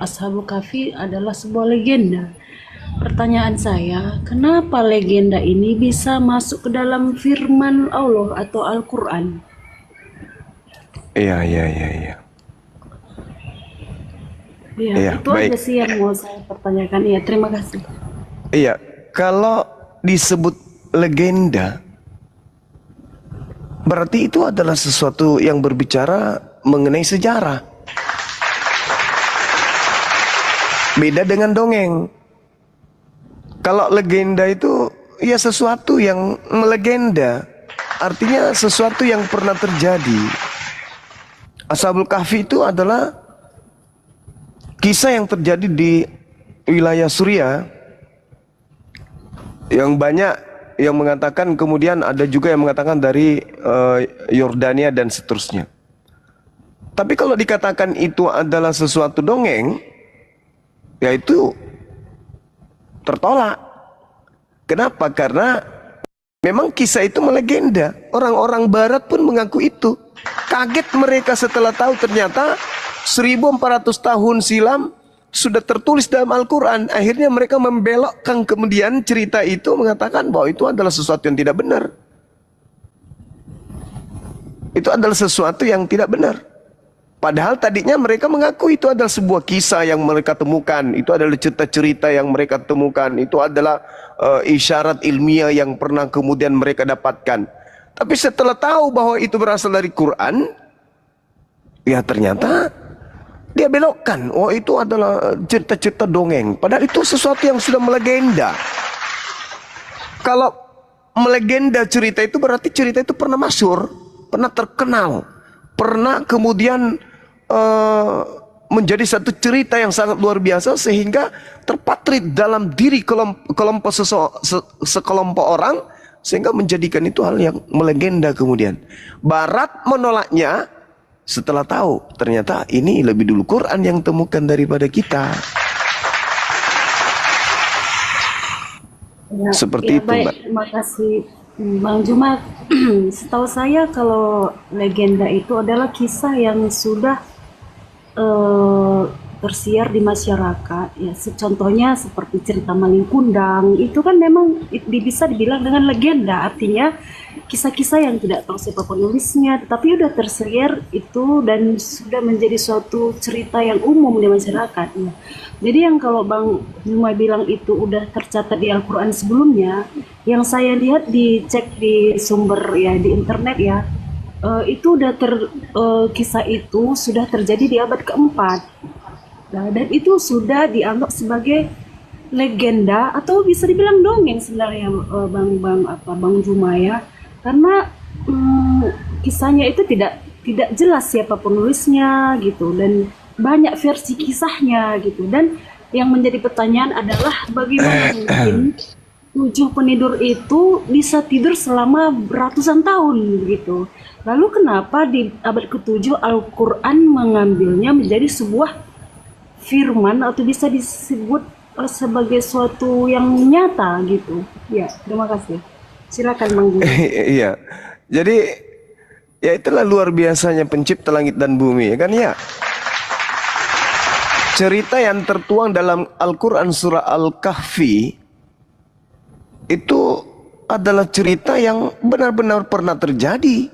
Ashabul Kahfi adalah sebuah legenda. Pertanyaan saya, kenapa legenda ini bisa masuk ke dalam firman Allah atau Al-Quran? Iya, iya, iya, iya. Ya, Iya, itu baik. aja sih yang mau saya pertanyakan. Ya, terima kasih. Iya, kalau disebut legenda, berarti itu adalah sesuatu yang berbicara mengenai sejarah. Beda dengan dongeng. Kalau legenda itu ya sesuatu yang melegenda. Artinya sesuatu yang pernah terjadi. Ashabul Kahfi itu adalah kisah yang terjadi di wilayah Suriah, yang banyak yang mengatakan, kemudian ada juga yang mengatakan dari Yordania dan seterusnya. Tapi kalau dikatakan itu adalah sesuatu dongeng, yaitu tertolak. Kenapa? Karena memang kisah itu melegenda. Orang-orang barat pun mengaku itu. Kaget mereka setelah tahu ternyata 1400 tahun silam sudah tertulis dalam Al-Quran. Akhirnya mereka membelokkan kemudian cerita itu, mengatakan bahwa itu adalah sesuatu yang tidak benar. Itu adalah sesuatu yang tidak benar. Padahal tadinya mereka mengaku itu adalah sebuah kisah yang mereka temukan. Itu adalah cerita-cerita yang mereka temukan. Itu adalah isyarat ilmiah yang pernah kemudian mereka dapatkan. Tapi setelah tahu bahwa itu berasal dari Quran, ya ternyata dia belokkan. Oh, itu adalah cerita-cerita dongeng. Padahal itu sesuatu yang sudah melegenda. Kalau melegenda cerita itu berarti cerita itu pernah masyhur, pernah terkenal, pernah kemudian menjadi satu cerita yang sangat luar biasa sehingga terpatrit dalam diri sekelompok orang, sehingga menjadikan itu hal yang melegenda. Kemudian Barat menolaknya setelah tahu ternyata ini lebih dulu Quran yang temukan daripada kita. Ya, Seperti ya itu, baik, Mbak. terima kasih Bang Jumat. Setahu saya kalau legenda itu adalah kisah yang sudah eh, tersiar di masyarakat. Ya, contohnya seperti cerita Malin Kundang, itu kan memang bisa dibilang dengan legenda. Artinya kisah-kisah yang tidak tahu siapa penulisnya, tetapi udah tersiar itu dan sudah menjadi suatu cerita yang umum di masyarakat. Ya. Jadi yang kalau Bang Juma bilang itu udah tercatat di Al-Quran sebelumnya, yang saya lihat dicek di sumber ya di internet ya, itu udah kisah itu sudah terjadi di abad keempat. Nah, dan itu sudah dianggap sebagai legenda atau bisa dibilang dongeng sebenarnya, Bang Juma ya. Karena kisahnya itu tidak jelas siapa penulisnya gitu dan banyak versi kisahnya gitu. Dan yang menjadi pertanyaan adalah bagaimana mungkin tujuh penidur itu bisa tidur selama ratusan tahun begitu. Lalu kenapa di abad ke-7 Al-Quran mengambilnya menjadi sebuah firman atau bisa disebut sebagai suatu yang nyata gitu. Ya, terima kasih. Silakan Bang Guru. Iya. Jadi ya itulah luar biasanya pencipta langit dan bumi, ya kan ya. Cerita yang tertuang dalam Al-Quran surah Al-Kahfi itu adalah cerita yang benar-benar pernah terjadi.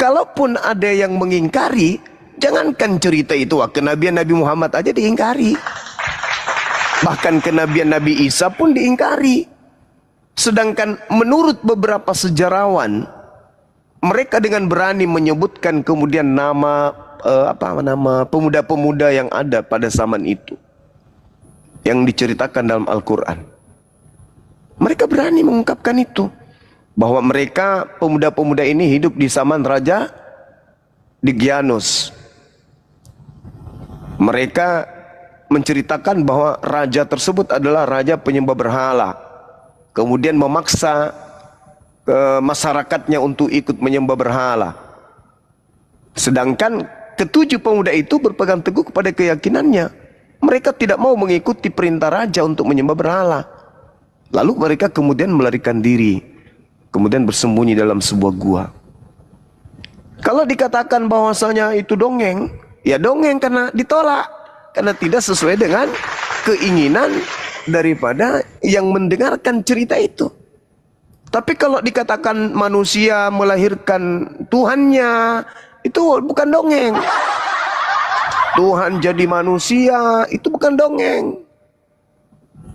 Kalaupun ada yang mengingkari, jangankan cerita itu, kenabian Nabi Muhammad aja diingkari. Bahkan kenabian Nabi Isa pun diingkari. Sedangkan menurut beberapa sejarawan, mereka dengan berani menyebutkan kemudian nama nama pemuda-pemuda yang ada pada zaman itu, yang diceritakan dalam Al-Quran. Mereka berani mengungkapkan itu, bahwa mereka pemuda-pemuda ini hidup di zaman Raja Digianus. Mereka menceritakan bahwa raja tersebut adalah raja penyembah berhala, kemudian memaksa masyarakatnya untuk ikut menyembah berhala. Sedangkan ketujuh pemuda itu berpegang teguh kepada keyakinannya. Mereka tidak mau mengikuti perintah raja untuk menyembah berhala. Lalu mereka kemudian melarikan diri, kemudian bersembunyi dalam sebuah gua. Kalau dikatakan bahwasanya itu dongeng, ya dongeng karena ditolak. Karena tidak sesuai dengan keinginan daripada yang mendengarkan cerita itu. Tapi kalau dikatakan manusia melahirkan Tuhannya, itu bukan dongeng. Tuhan jadi manusia, itu bukan dongeng.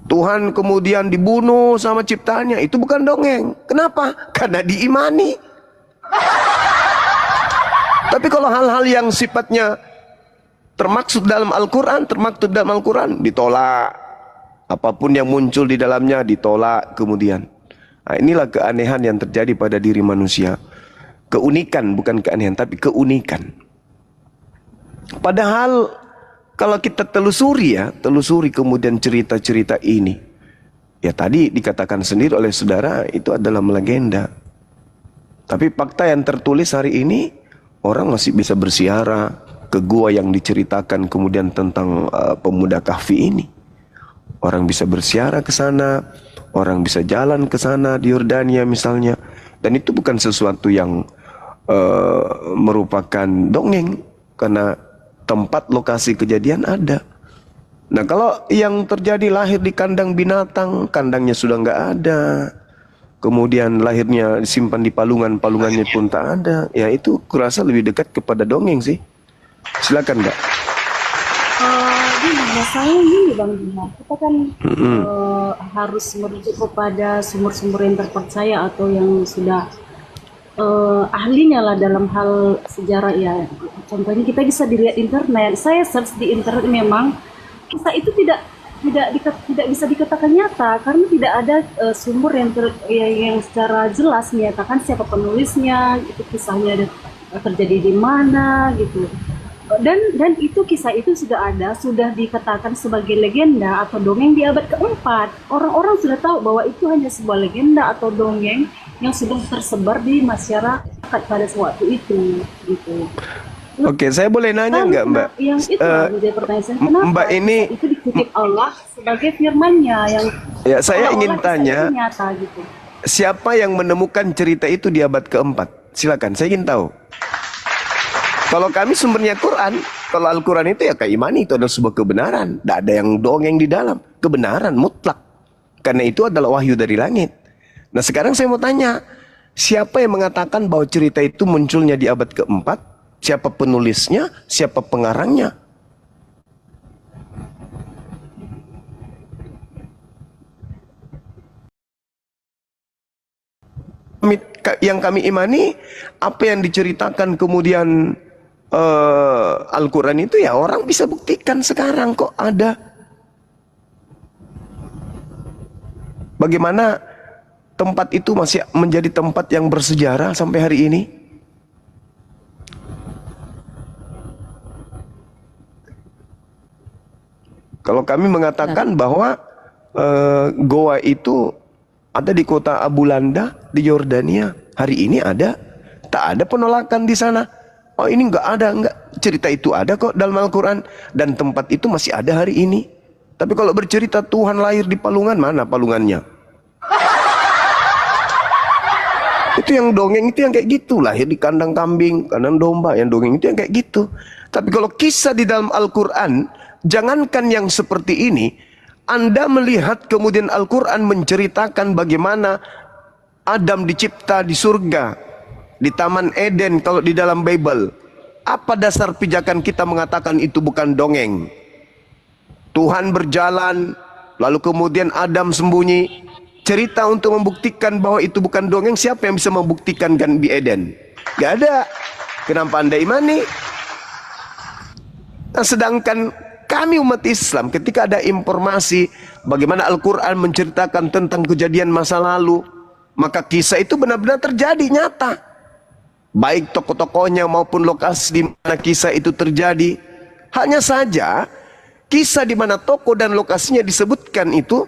Tuhan kemudian dibunuh sama ciptaannya, itu bukan dongeng. Kenapa? Karena diimani. Tapi kalau hal-hal yang sifatnya termaksud dalam Al-Quran, ditolak. Apapun yang muncul di dalamnya ditolak kemudian. Nah, inilah keanehan yang terjadi pada diri manusia. Keunikan, bukan keanehan, tapi keunikan. Padahal kalau kita telusuri kemudian cerita-cerita ini. Ya tadi dikatakan sendiri oleh saudara, itu adalah legenda. Tapi fakta yang tertulis hari ini, orang masih bisa bersiara ke gua yang diceritakan kemudian tentang pemuda kahfi ini. Orang bisa bersiara ke sana, orang bisa jalan ke sana di Yordania misalnya. Dan itu bukan sesuatu yang merupakan dongeng, karena tempat lokasi kejadian ada. Nah, kalau yang terjadi lahir di kandang binatang, kandangnya sudah nggak ada, kemudian lahirnya disimpan di palungan, palungannya pun tak ada, ya itu kurasa lebih dekat kepada dongeng sih. Silakan, Mbak. Masalahnya gini Bang Dina, kita kan harus merujuk kepada sumber-sumber yang terpercaya atau yang sudah ahlinya lah dalam hal sejarah ya. Contohnya kita bisa dilihat internet. Saya search di internet, memang kisah itu tidak bisa dikatakan nyata karena tidak ada sumber yang secara jelas menyatakan siapa penulisnya, itu kisahnya terjadi di mana gitu. Dan itu kisah itu sudah dikatakan sebagai legenda atau dongeng di abad keempat. Orang-orang sudah tahu bahwa itu hanya sebuah legenda atau dongeng yang sudah tersebar di masyarakat pada waktu itu gitu. Oke, saya boleh nanya nggak, Mbak? Yang itu menjadi pertanyaan saya, kenapa Mbak ini itu dikutip Allah sebagai firman-Nya yang ya, saya ingin tanya, nyata gitu. Siapa yang menemukan cerita itu di abad keempat? Silakan, saya ingin tahu. Kalau kami sumbernya Quran, kalau Al-Quran itu ya keimani, itu adalah sebuah kebenaran. Tidak ada yang dongeng di dalam. Kebenaran mutlak. Karena itu adalah wahyu dari langit. Nah sekarang saya mau tanya, siapa yang mengatakan bahwa cerita itu munculnya di abad keempat? Siapa penulisnya? Siapa pengarangnya? Yang kami imani, apa yang diceritakan kemudian Al-Quran itu ya orang bisa buktikan sekarang kok ada. Bagaimana tempat itu masih menjadi tempat yang bersejarah sampai hari ini? Kalau kami mengatakan bahwa goa itu ada di kota Abu Landa di Yordania, hari ini ada, tak ada penolakan di sana. Oh ini enggak ada, cerita itu ada kok dalam Al-Quran dan tempat itu masih ada hari ini. Tapi kalau bercerita Tuhan lahir di palungan, mana palungannya? Itu yang dongeng itu yang kayak gitu, lahir di kandang kambing, kandang domba, yang dongeng itu yang kayak gitu. Tapi kalau kisah di dalam Al-Quran, jangankan yang seperti ini, Anda melihat kemudian Al-Quran menceritakan bagaimana Adam dicipta di surga, di Taman Eden kalau di dalam Bible. Apa dasar pijakan kita mengatakan itu bukan dongeng? Tuhan berjalan, lalu kemudian Adam sembunyi. Cerita untuk membuktikan bahwa itu bukan dongeng, siapa yang bisa membuktikan kan di Eden? Gak ada. Kenapa Anda imani? Nah, sedangkan kami umat Islam ketika ada informasi bagaimana Al-Quran menceritakan tentang kejadian masa lalu, maka kisah itu benar-benar terjadi nyata. Baik tokoh-tokohnya maupun lokasi di mana kisah itu terjadi. Hanya saja kisah di mana tokoh dan lokasinya disebutkan itu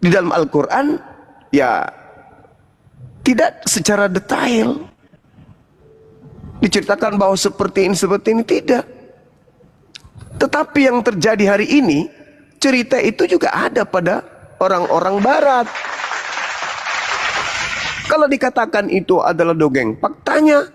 di dalam Al-Quran ya tidak secara detail diceritakan bahwa seperti ini tidak. Tetapi yang terjadi hari ini, cerita itu juga ada pada orang-orang barat. Kalau dikatakan itu adalah dongeng, faktanya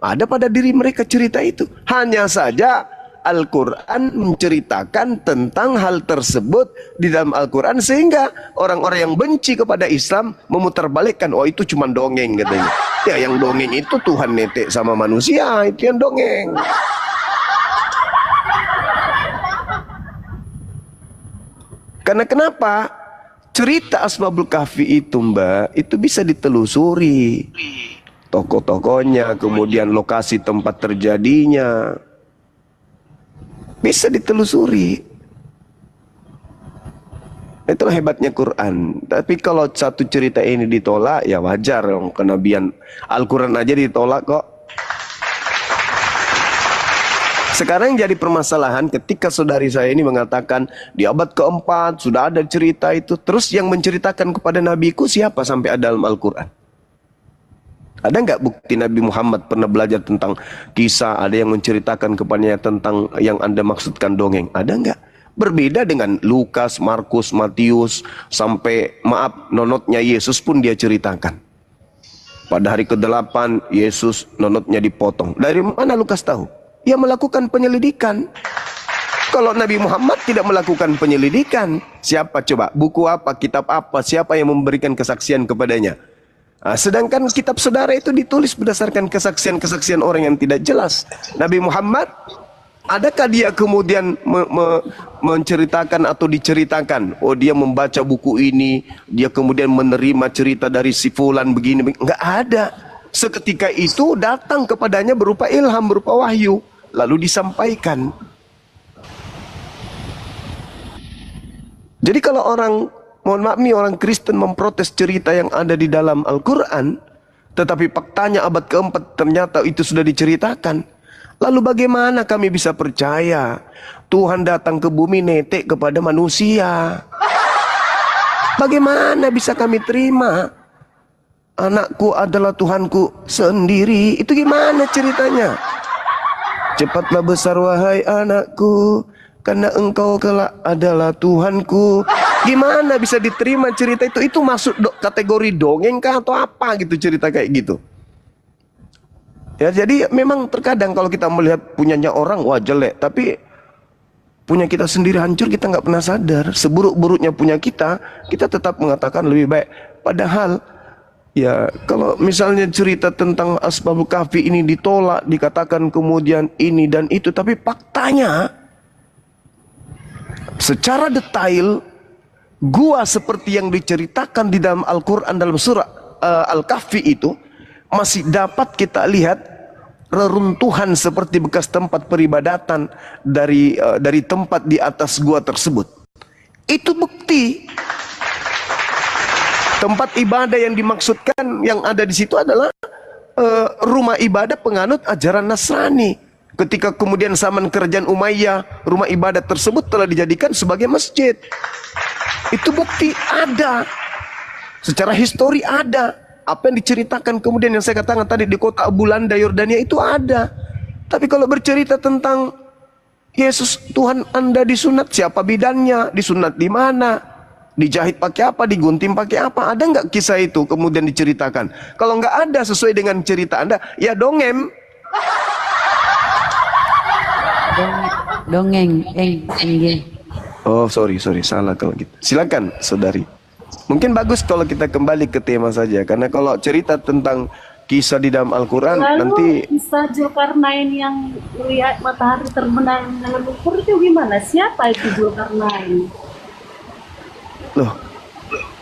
ada pada diri mereka cerita itu. Hanya saja Al-Quran menceritakan tentang hal tersebut di dalam Al-Quran, sehingga orang-orang yang benci kepada Islam memutarbalikkan, oh itu cuma dongeng katanya. Ya yang dongeng itu Tuhan netek sama manusia, itu yang dongeng. Karena kenapa? Cerita Ashabul Kahfi itu Mbak, itu bisa ditelusuri. Tokoh-tokohnya, kemudian lokasi tempat terjadinya. Bisa ditelusuri. Itulah hebatnya Quran. Tapi kalau satu cerita ini ditolak, ya wajar dong. Kenabian Al-Quran aja ditolak kok. Sekarang jadi permasalahan ketika saudari saya ini mengatakan di abad keempat sudah ada cerita itu. Terus yang menceritakan kepada nabiku siapa sampai ada dalam Al-Quran? Ada nggak bukti Nabi Muhammad pernah belajar tentang kisah, ada yang menceritakan kepadanya tentang yang Anda maksudkan dongeng? Ada nggak? Berbeda dengan Lukas, Markus, Matius, sampai maaf nonotnya Yesus pun dia ceritakan. Pada hari ke-8 Yesus nonotnya dipotong. Dari mana Lukas tahu? Ia melakukan penyelidikan. Kalau Nabi Muhammad tidak melakukan penyelidikan, siapa coba? Buku apa? Kitab apa? Siapa yang memberikan kesaksian kepadanya? Nah, sedangkan kitab saudara itu ditulis berdasarkan kesaksian-kesaksian orang yang tidak jelas. Nabi Muhammad, adakah dia kemudian menceritakan atau diceritakan? Oh dia membaca buku ini, dia kemudian menerima cerita dari si fulan begini. Enggak ada. Seketika itu datang kepadanya berupa ilham, berupa wahyu. Lalu disampaikan. Jadi kalau orang, mohon maaf nih, orang Kristen memprotes cerita yang ada di dalam Al-Quran, tetapi faktanya abad keempat ternyata itu sudah diceritakan. Lalu bagaimana kami bisa percaya Tuhan datang ke bumi netek kepada manusia? Bagaimana bisa kami terima? Anakku adalah Tuhanku sendiri. Itu gimana ceritanya? Cepatlah besar wahai anakku, karena engkau kelak adalah Tuhanku. Gimana bisa diterima cerita itu? Itu masuk kategori dongeng kah atau apa gitu, cerita kayak gitu? Ya jadi memang terkadang kalau kita melihat punyanya orang, wah jelek. Tapi punya kita sendiri hancur, kita nggak pernah sadar. Seburuk-buruknya punya kita tetap mengatakan lebih baik. Padahal ya kalau misalnya cerita tentang Ashabul Kahfi ini ditolak, dikatakan kemudian ini dan itu, tapi faktanya secara detail gua seperti yang diceritakan di dalam Al-Quran dalam surah Al-Kahfi itu masih dapat kita lihat reruntuhan seperti bekas tempat peribadatan dari tempat di atas gua tersebut. Itu bukti. Tempat ibadah yang dimaksudkan yang ada di situ adalah rumah ibadah penganut ajaran Nasrani. Ketika kemudian zaman kerajaan Umayyah, rumah ibadah tersebut telah dijadikan sebagai masjid. Itu bukti ada. Secara histori ada. Apa yang diceritakan kemudian yang saya katakan tadi di kota Abu Landa, Yordania itu ada. Tapi kalau bercerita tentang Yesus Tuhan Anda disunat, siapa bidannya, disunat di mana, dijahit pakai apa, digunting pakai apa, ada nggak kisah itu kemudian diceritakan? Kalau nggak ada sesuai dengan cerita Anda, ya dongeng. Dongeng, Oh sorry, salah kalau gitu. Silakan saudari. Mungkin bagus kalau kita kembali ke tema saja, karena kalau cerita tentang kisah di dalam Al-Quran nanti. Kisah Zulkarnain yang lihat matahari terbenam dengan lumpur itu gimana? Siapa itu Zulkarnain? Loh,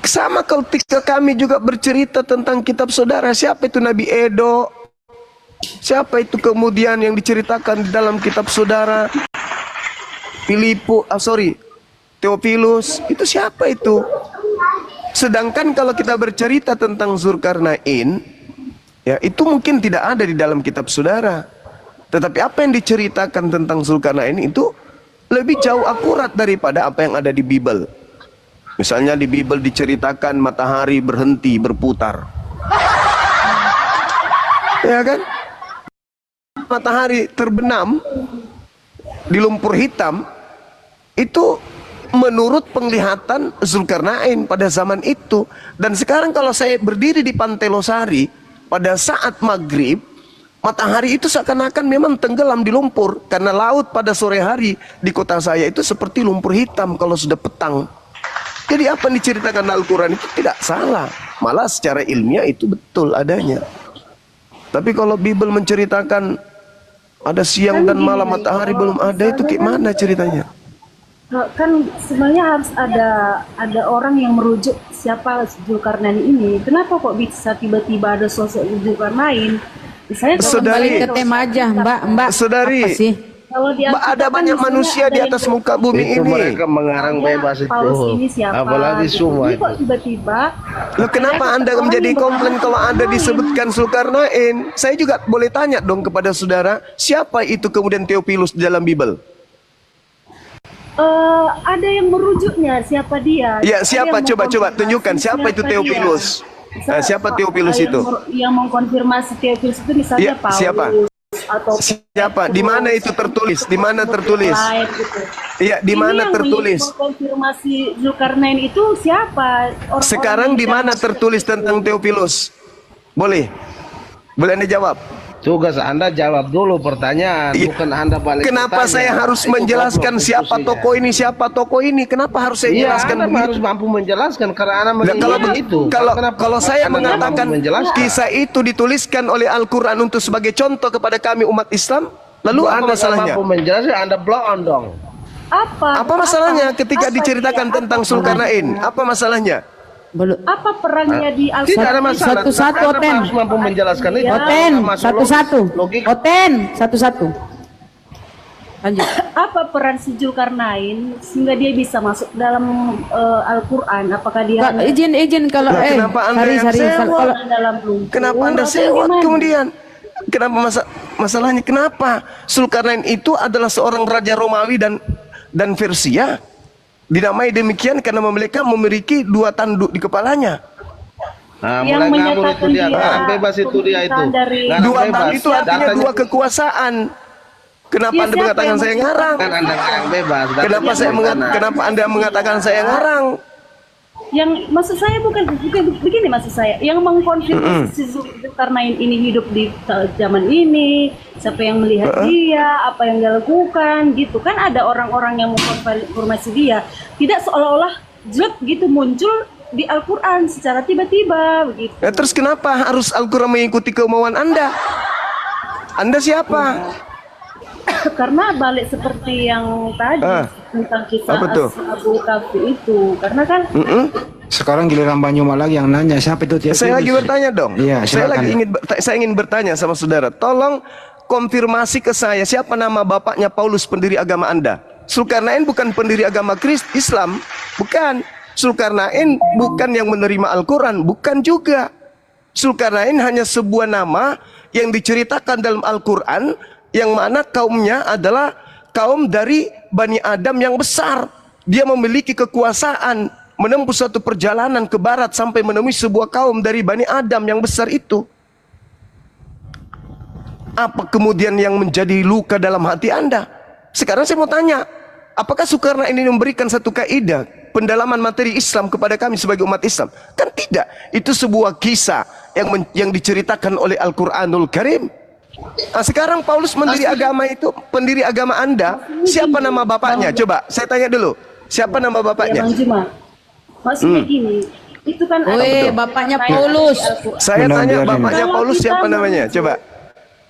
sama ketika kami juga bercerita tentang kitab saudara, siapa itu Nabi Edo? Siapa itu kemudian yang diceritakan di dalam kitab saudara? Theophilus, itu siapa itu? Sedangkan kalau kita bercerita tentang Zulkarnain, ya itu mungkin tidak ada di dalam kitab saudara. Tetapi apa yang diceritakan tentang Zulkarnain itu lebih jauh akurat daripada apa yang ada di Bible. Misalnya di Bible diceritakan matahari berhenti berputar. Ya kan? Matahari terbenam di lumpur hitam itu menurut penglihatan Zulkarnain pada zaman itu. Dan sekarang kalau saya berdiri di Pantai Losari pada saat maghrib, Matahari itu seakan-akan memang tenggelam di lumpur, karena laut pada sore hari di kota saya itu seperti lumpur hitam kalau sudah petang. Jadi apa yang diceritakan Al-Quran itu tidak salah, malah secara ilmiah itu betul adanya. Tapi kalau Bible menceritakan ada siang dan malam, matahari belum ada, itu kayak mana ceritanya? Kan sebenarnya harus ada orang yang merujuk siapa Zulkarnain ini. Kenapa kok bisa tiba-tiba ada sosok Zulkarnain? Misalnya Saudari, Kembali ke tema aja, Mbak. Saudari, Apa sih? kalau di Mbak, ada Alkitab kan banyak misalnya manusia ada di yang atas muka bumi Itu ini. mereka mengarang bebas itu. Paulus ini siapa? Apalagi gitu. semua Jadi itu. kok tiba-tiba Loh, kenapa Anda orang menjadi yang komplain kalau Anda berkata disebutkan Zulkarnain? Saya juga boleh tanya dong kepada saudara, siapa itu kemudian Theophilus di dalam Bible? ada yang merujuknya siapa dia? Ya, Ada siapa? yang Coba mengkonfirmasi tunjukkan siapa itu dia. Theophilus. Siapa Theophilus itu? Yang mengkonfirmasi Theophilus itu misalnya Ya, Paulus siapa? atau Siapa? Di mana itu tertulis? Di mana tertulis? lain gitu. Iya, di mana Ini yang tertulis? mengkonfirmasi Zulkarnain itu siapa? Orang-orang Sekarang yang di mana tertulis tentang Theophilus? Boleh? Boleh Anda jawab? Tugas Anda jawab dulu pertanyaan, Iya. bukan Anda balik Kenapa bertanya. saya harus Itu menjelaskan goblok siapa diskusinya. tokoh ini, siapa tokoh ini? Kenapa harus saya Iya, jelaskan Anda begitu? harus mampu menjelaskan karena Anda Nah, kalau menilai itu. kalau saya Anda nggak mengatakan mampu menjelaskan? kisah itu dituliskan oleh Al-Quran untuk sebagai contoh kepada kami umat Islam, lalu apa Anda nggak masalahnya? mampu menjelaskan, Anda blow on dong. Apa masalahnya ketika Apa diceritakan dia? tentang Apa Zulkarnain? Apa masalahnya? Belum. Apa perannya di Tidak ada Alkitab? masalah. Satu-satu, Anda Oten. harus mampu menjelaskan itu. Ya. Oten, Masuk satu-satu. logika. Oten, satu-satu. Lanjut. Apa peran si Zulkarnain sehingga dia bisa masuk dalam Al-Quran? Apakah dia Kak, izin kalau Nah, kenapa Anda yang sewa? kalau dalam lumpur? Kenapa Anda atau sewot gimana? kemudian? Kenapa masalahnya? Kenapa Zulkarnain itu adalah seorang raja Romawi dan Persia? Dinamai demikian karena mereka memiliki dua tanduk di kepalanya. Nah, Yang mulai ngabur itu menyatakan dia, dia ngarang bebas itu dia itu. pemerintahan dari- Ngarang Dua bebas. tanduk itu artinya Datanya dua kekuasaan. Kenapa Ya, Anda siapa mengatakan yang saya menciptakan? ngarang? Kan Anda ngarang bebas. Kenapa Datanya saya dari sana. kenapa Anda mengatakan saya ngarang? Yang maksud saya bukan begini, maksud saya yang mengkonfirmasi si Zulkarnain ini hidup di zaman ini, siapa yang melihat dia, apa yang dia lakukan gitu kan, ada orang-orang yang mengkonfirmasi dia, tidak seolah-olah jut gitu muncul di Al-Quran secara tiba-tiba begitu. Ya, terus kenapa harus Al-Quran mengikuti kemauan Anda? Anda siapa? Karena balik seperti yang tadi tentang kisah apa tuh? Abu Kahfi itu, karena kan Sekarang giliran Banyuma lagi yang nanya siapa itu Theophilus? Saya lagi bertanya dong. Iya, silakan. Saya ingin bertanya sama saudara. Tolong konfirmasi ke saya siapa nama bapaknya Paulus pendiri agama Anda. Zulkarnain bukan pendiri agama Islam, bukan. Zulkarnain bukan yang menerima Al-Quran, bukan juga. Zulkarnain hanya sebuah nama yang diceritakan dalam Al-Quran, yang mana kaumnya adalah kaum dari Bani Adam yang besar. Dia memiliki kekuasaan menempuh suatu perjalanan ke barat sampai menemui sebuah kaum dari Bani Adam yang besar itu. Apa kemudian yang menjadi luka dalam hati Anda? Sekarang saya mau tanya, apakah Zulkarnain ini memberikan satu kaidah pendalaman materi Islam kepada kami sebagai umat Islam? Kan tidak. Itu sebuah kisah yang diceritakan oleh Al-Quranul Karim. Nah, sekarang Paulus pendiri agama itu, pendiri agama Anda, siapa nama bapaknya? Coba saya tanya dulu, siapa nama ya bapaknya? Bang Juma, maksudnya gini, itu kan ada Weh, betul. bapaknya Saya Paulus. di Al-Quran. Saya Benar, tanya biarin. bapaknya Kalau Paulus kita siapa namanya? merujuk- Coba.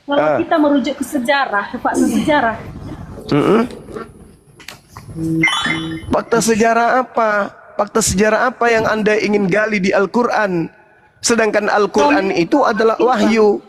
Kalau kita merujuk ke sejarah, ke fakta sejarah, Fakta sejarah apa? Fakta sejarah apa yang Anda ingin gali di Al-Quran? Sedangkan Al-Quran itu adalah wahyu.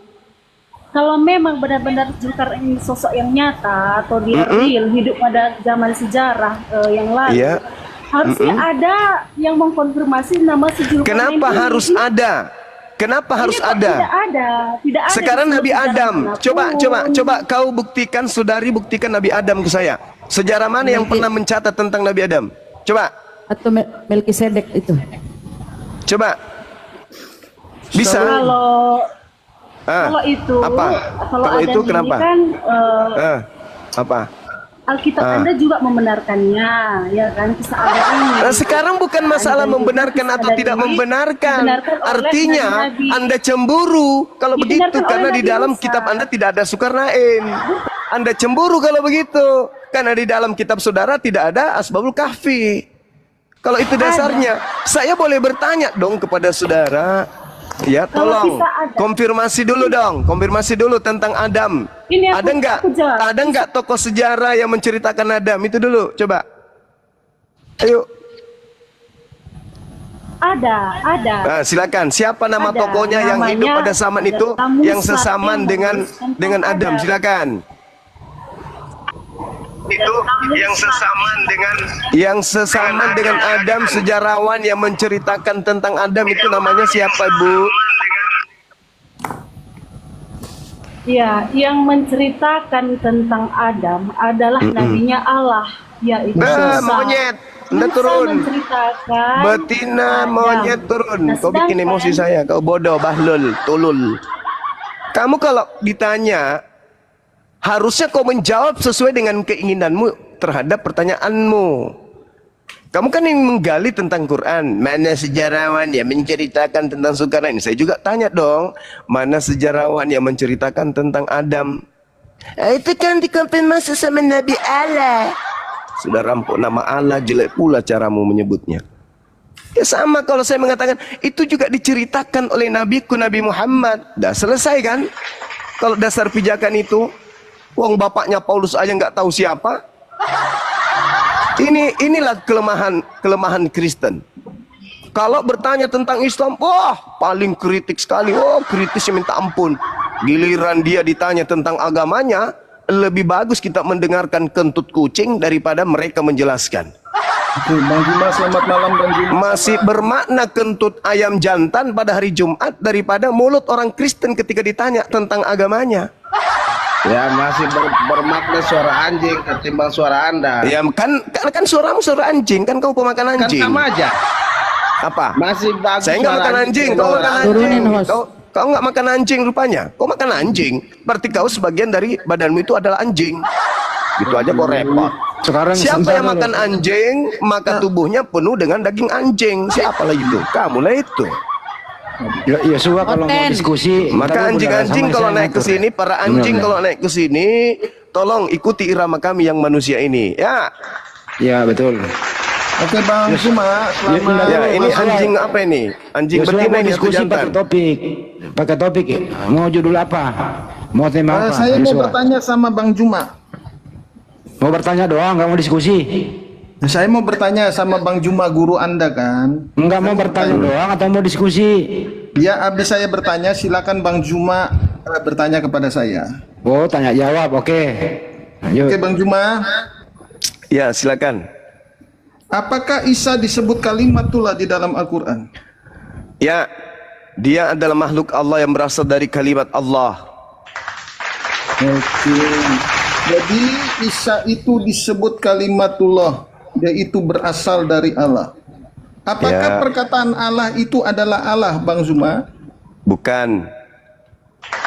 kalau memang benar-benar Zulkarnain ini sosok yang nyata atau dia real hidup pada zaman sejarah yang lalu, Iya. harusnya ada yang mengkonfirmasi nama si Zulkarnain Kenapa ini. harus ada? Kenapa harus Ini kok ada? Tidak ada. Sekarang di Nabi sejarah Adam, manapun. coba kau buktikan, saudari buktikan Nabi Adam ke saya. Sejarah mana yang pernah mencatat tentang Nabi Adam? Coba, Atau Melkisedek itu. coba. Bisa? Kalau itu, Apa? kalau Kalau Adam itu ini kenapa? kan Apa? Alkitab Anda juga membenarkannya, ya kan, kisah Adam ini. Nah, sekarang bukan masalah membenarkan atau tidak membenarkan. dibenarkan oleh Artinya nabi-nabi. Anda cemburu kalau Dibenarkan begitu oleh karena di Nabi dalam Musa. kitab Anda tidak ada Zulkarnain. Anda cemburu kalau begitu karena di dalam kitab saudara tidak ada Asbabul Kahfi. Kalau itu dasarnya, saya boleh bertanya dong kepada saudara. Ya, Kalau tolong kisah Adam. konfirmasi dulu dong, konfirmasi dulu tentang Adam. Ini Ada nggak? aku jawab. Ada nggak tokoh sejarah yang menceritakan Adam itu dulu? Coba. Ayo. Ada. Nah, silakan. Siapa nama Ada. tokohnya yang Namanya hidup pada zaman itu Musa yang sesaman yang dengan menuliskan Adam? Adam. Silakan. Itu yang sesaman dengan Adam, sejarawan yang menceritakan tentang Adam itu namanya siapa, Bu? Ya, yang menceritakan tentang Adam adalah nabinya Allah, yaitu Musa. Monyet, Anda Musa turun. menceritakan Betina Adam. monyet turun. Nah, Kau bikin sedangkan- emosi saya. Kau bodoh, bahlul, tulul. Kamu kalau ditanya, harusnya kau menjawab sesuai dengan keinginanmu terhadap pertanyaanmu. Kamu kan yang menggali tentang Quran. Mana sejarawan yang menceritakan tentang Zulkarnain? Saya juga tanya dong, mana sejarawan yang menceritakan tentang Adam? Itu kan dikonfirmasi sama Nabi Allah. Sudah rampok nama Allah, jelek pula caramu menyebutnya. Ya sama kalau saya mengatakan itu juga diceritakan oleh nabiku Nabi Muhammad. Dah selesai kan? Kalau dasar pijakan itu, wong bapaknya Paulus aja nggak tahu siapa. Inilah kelemahan Kristen. Kalau bertanya tentang Islam, wah paling kritik sekali. Oh kritisnya minta ampun. Giliran dia ditanya tentang agamanya, lebih bagus kita mendengarkan kentut kucing daripada mereka menjelaskan. Oke, Bang Juma, selamat malam Bang Juma. Masih bermakna kentut ayam jantan pada hari Jumat daripada mulut orang Kristen ketika ditanya tentang agamanya. Ya masih bermakna suara anjing ketimbang suara Anda. Ya kan suaramu suara anjing, kan kau pemakan Kan anjing. sama aja. Apa? Masih bagus. Saya nggak suara makan anjing, kau daripada makan orang. anjing. Turunin, host. Kau nggak makan anjing rupanya. Kau makan anjing, berarti kau sebagian dari badanmu itu adalah anjing. Gitu aja kau repot. Sekarang Siapa sebentar yang dulu. makan anjing, maka tubuhnya penuh dengan daging anjing. Siapa lagi itu? Kamu lah itu. Ya sudah kalau mau Konten. diskusi. Maka ntar anjing-anjing sama kalau saya naik ke ngatur. sini, para anjing Benar, kalau naik ke sini, tolong ikuti irama kami yang manusia ini. Ya. Ya betul. Oke Bang Juma, selamat. Ya, ini Mas, anjing apa ini? Anjing Ya sudah, betina mau ini atau diskusi jantan? pakai topik. Pakai topik. Mau judul apa? Mau tema apa? Saya mau Yosua? bertanya sama Bang Juma. Mau bertanya doang, nggak mau diskusi. Saya mau bertanya sama Bang Juma, guru Anda kan. Enggak mau bertanya doang atau mau diskusi? Ya, habis saya bertanya, silakan Bang Juma bertanya kepada saya. Oh, tanya jawab. Oke. Lanjut. Oke Bang Juma, Ya, silakan. apakah Isa disebut kalimatullah di dalam Al-Quran? Ya, dia adalah makhluk Allah yang berasal dari kalimat Allah. Oke. Jadi Isa itu disebut kalimatullah, yaitu berasal dari Allah. Apakah Ya. perkataan Allah itu adalah Allah, Bang Zuma? Bukan.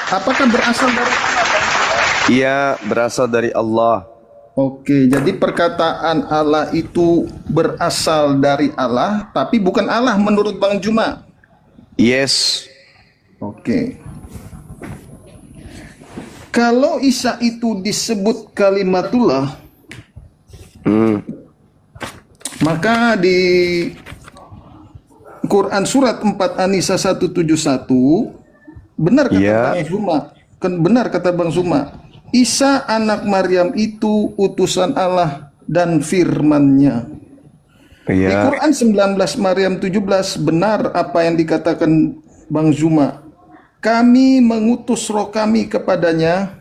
Apakah berasal dari Allah, Bang Zuma? Ia berasal dari Allah. Oke, jadi perkataan Allah itu berasal dari Allah, tapi bukan Allah menurut Bang Juma. Yes. Oke. Kalau Isa itu disebut kalimatullah, maka di Quran surat 4 An-Nisa 171 benar kata Ya. Bang Zuma, benar kata Bang Zuma, Isa anak Maryam itu utusan Allah dan firman-Nya. Di Ya. Quran 19 Maryam 17 benar apa yang dikatakan Bang Zuma. Kami mengutus roh kami kepadanya,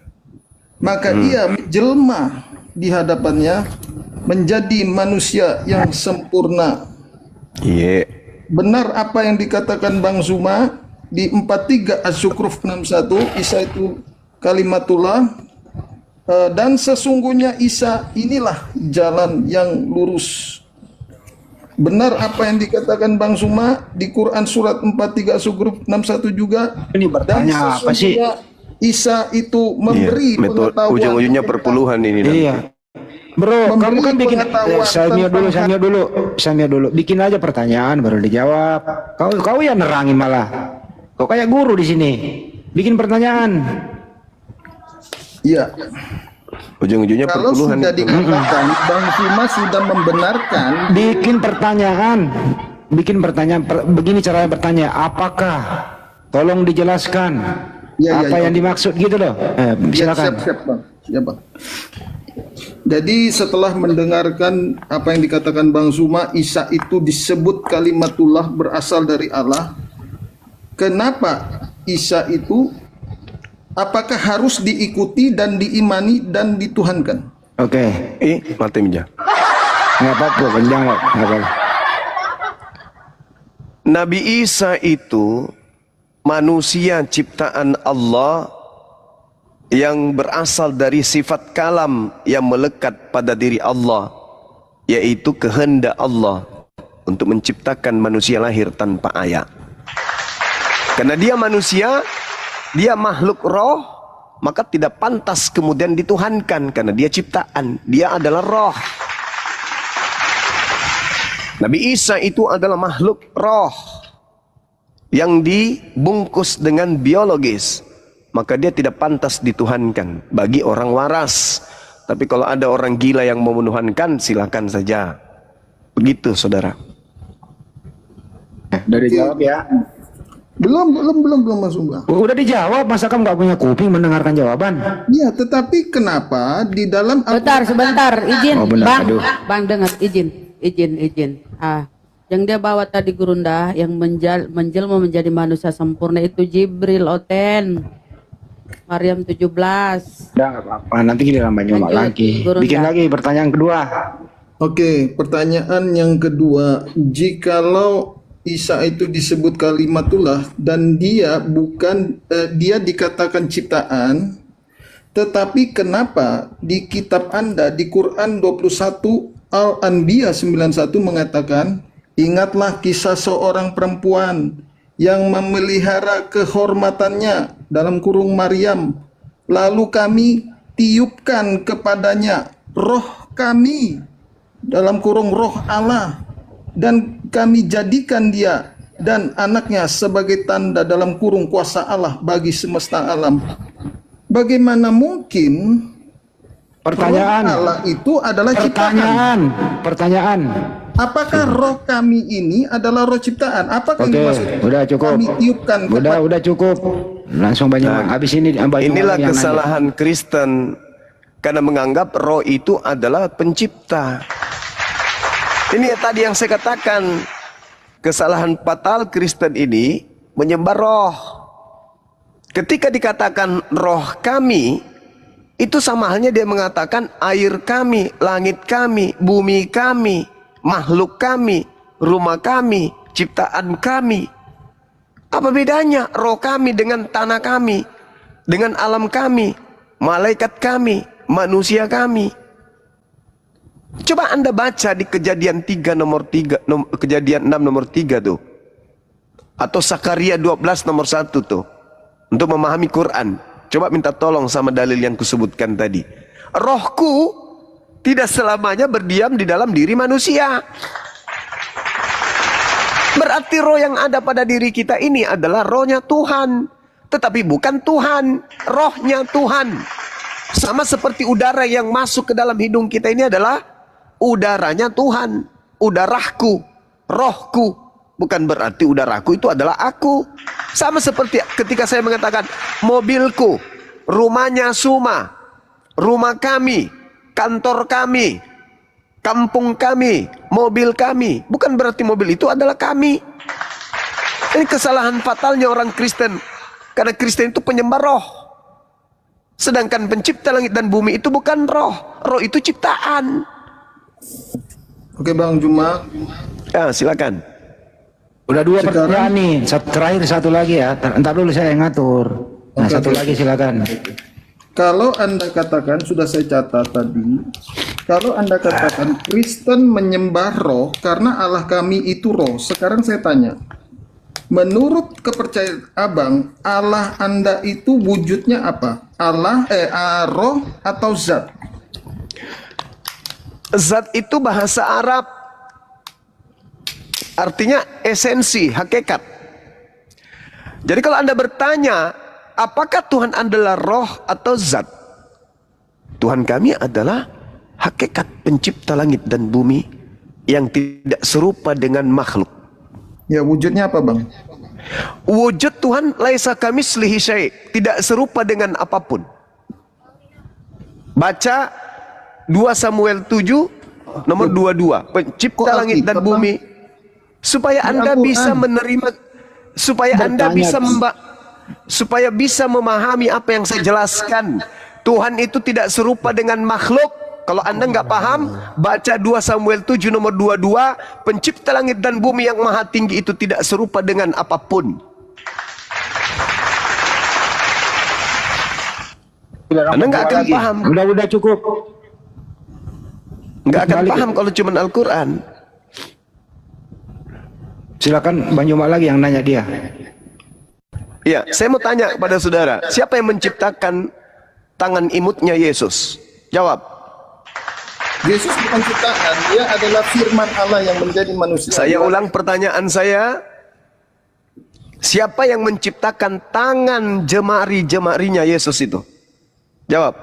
maka ia jelma di hadapannya menjadi manusia yang sempurna. Iya. Benar apa yang dikatakan Bang Zuma di 43 Az-Zukhruf 61, Isa itu kalimatullah, dan sesungguhnya Isa inilah jalan yang lurus. Benar apa yang dikatakan Bang Zuma di Quran surat 43 Az-Zukhruf 61 juga. Ini bertanya apa sih? Isa itu memberi Iya. pengetahuan Ujung-ujungnya tentang perpuluhan ini. nanti. Iya. Bro, kamu kan bikin pengetahuan saya mute dulu, tentang saya mute dulu. Bikin aja pertanyaan baru dijawab. Kau yang nerangin malah. Kau kayak guru di sini. Bikin pertanyaan. Iya. Ujung-ujungnya Kalau perpuluhan sudah itu. dikatakan Bang Suma sudah membenarkan, Bikin pertanyaan. Begini caranya bertanya. Apakah? Tolong dijelaskan. Ya, Apa yang dimaksud gitu loh. ya, Silakan. siap Bang. Ya Bang. Jadi setelah mendengarkan apa yang dikatakan Bang Suma, Isa itu disebut kalimatullah berasal dari Allah. Kenapa Isa itu apakah harus diikuti dan diimani dan dituhankan? Oke. Mati meja. Nggak apa-apa, panjang nggak apa-apa. Nabi Isa itu manusia ciptaan Allah yang berasal dari sifat kalam yang melekat pada diri Allah, yaitu kehendak Allah untuk menciptakan manusia lahir tanpa ayah. Karena dia manusia, dia makhluk roh, maka tidak pantas kemudian dituhankan karena dia ciptaan, dia adalah roh. Nabi Isa itu adalah makhluk roh yang dibungkus dengan biologis, maka dia tidak pantas dituhankan bagi orang waras. Tapi kalau ada orang gila yang mau menuhankan, silakan saja. Begitu, saudara. Udah dijawab ya. Belum Mas Suma. Udah dijawab, masa kamu nggak punya kuping mendengarkan jawaban? Iya, tetapi kenapa di dalam Sebentar, izin, Oh, benar, Bang. aduh. Bang dengar, izin. Yang dia bawa tadi Gurunda, yang menjelma menjadi manusia sempurna itu Jibril Oten. Maryam 17. Udah nggak apa-apa, nanti giliran banyak Lanjut, lagi. Gurunda. Bikin lagi pertanyaan kedua. Oke, pertanyaan yang kedua, jikalau Isa itu disebut kalimatullah dan dia dia dikatakan ciptaan, tetapi kenapa di kitab Anda di Quran 21 Al-Anbiya 91 mengatakan, ingatlah kisah seorang perempuan yang memelihara kehormatannya dalam kurung Maryam, lalu kami tiupkan kepadanya roh kami dalam kurung roh Allah, dan kami jadikan dia dan anaknya sebagai tanda dalam kurung kuasa Allah bagi semesta alam. Bagaimana mungkin Pertanyaan. roh Allah itu adalah ciptaan? Pertanyaan. Apakah roh kami ini adalah roh ciptaan? Apakah Oke, yang dimaksud? udah cukup. Kami tiupkan Udah cukup. Langsung banyak. Habis ini Inilah kesalahan Kristen karena menganggap roh itu adalah pencipta. Ini tadi yang saya katakan, kesalahan fatal Kristen ini menyembah roh. Ketika dikatakan roh kami, itu sama halnya dia mengatakan air kami, langit kami, bumi kami, makhluk kami, rumah kami, ciptaan kami. Apa bedanya roh kami dengan tanah kami, dengan alam kami, malaikat kami, manusia kami? Coba Anda baca di Kejadian 6 nomor 3 tuh. Atau Sakaria 12 nomor 1 tuh. Untuk memahami Quran. Coba minta tolong sama dalil yang kusebutkan tadi. Rohku tidak selamanya berdiam di dalam diri manusia. Berarti roh yang ada pada diri kita ini adalah rohnya Tuhan. Tetapi bukan Tuhan, rohnya Tuhan. Sama seperti udara yang masuk ke dalam hidung kita ini adalah udaranya Tuhan, udaraku, rohku. Bukan berarti udaraku itu adalah aku. Sama seperti ketika saya mengatakan mobilku, rumahnya Suma, rumah kami, kantor kami, kampung kami, mobil kami. Bukan berarti mobil itu adalah kami. Ini kesalahan fatalnya orang Kristen. Karena Kristen itu penyembah roh. Sedangkan pencipta langit dan bumi itu bukan roh. Roh itu ciptaan. Oke Bang Juma. Ya, silakan. Udah dua Sekarang- pertanyaan nih. Terakhir satu lagi ya. Entar dulu saya yang ngatur. Nah, Oke, satu oke. lagi silakan. Kalau Anda katakan, sudah saya catat tadi, kalau Anda katakan Kristen menyembah roh karena Allah kami itu roh. Sekarang saya tanya, menurut kepercayaan Abang, Allah Anda itu wujudnya apa? Allah, roh atau zat? Zat itu bahasa Arab, artinya esensi, hakikat. Jadi kalau Anda bertanya, apakah Tuhan adalah roh atau zat? Tuhan kami adalah hakikat pencipta langit dan bumi yang tidak serupa dengan makhluk. Ya, wujudnya apa, Bang? Wujud Tuhan laisa kamitslihi syai', tidak serupa dengan apapun. Baca 2 Samuel 7 nomor 22, pencipta Kok langit dan Alkitab, Bang? bumi, supaya Di Anda Al-Quran. bisa menerima, supaya Anda bisa supaya bisa memahami apa yang saya jelaskan. Tuhan itu tidak serupa dengan makhluk. Kalau Anda nggak paham, baca 2 Samuel 7 nomor 22, pencipta langit dan bumi yang maha tinggi itu tidak serupa dengan apapun. Anda nggak akan paham. Udah cukup. Nggak akan Balik. paham kalau cuma Al-Quran. Silakan Bang Juma lagi yang nanya dia. Ya, saya mau tanya kepada saudara, siapa yang menciptakan tangan imutnya Yesus? Jawab. Yesus bukan ciptaan, dia adalah firman Allah yang menjadi manusia. Saya ulang pertanyaan saya. Siapa yang menciptakan tangan jemari-jemarinya Yesus itu? Jawab.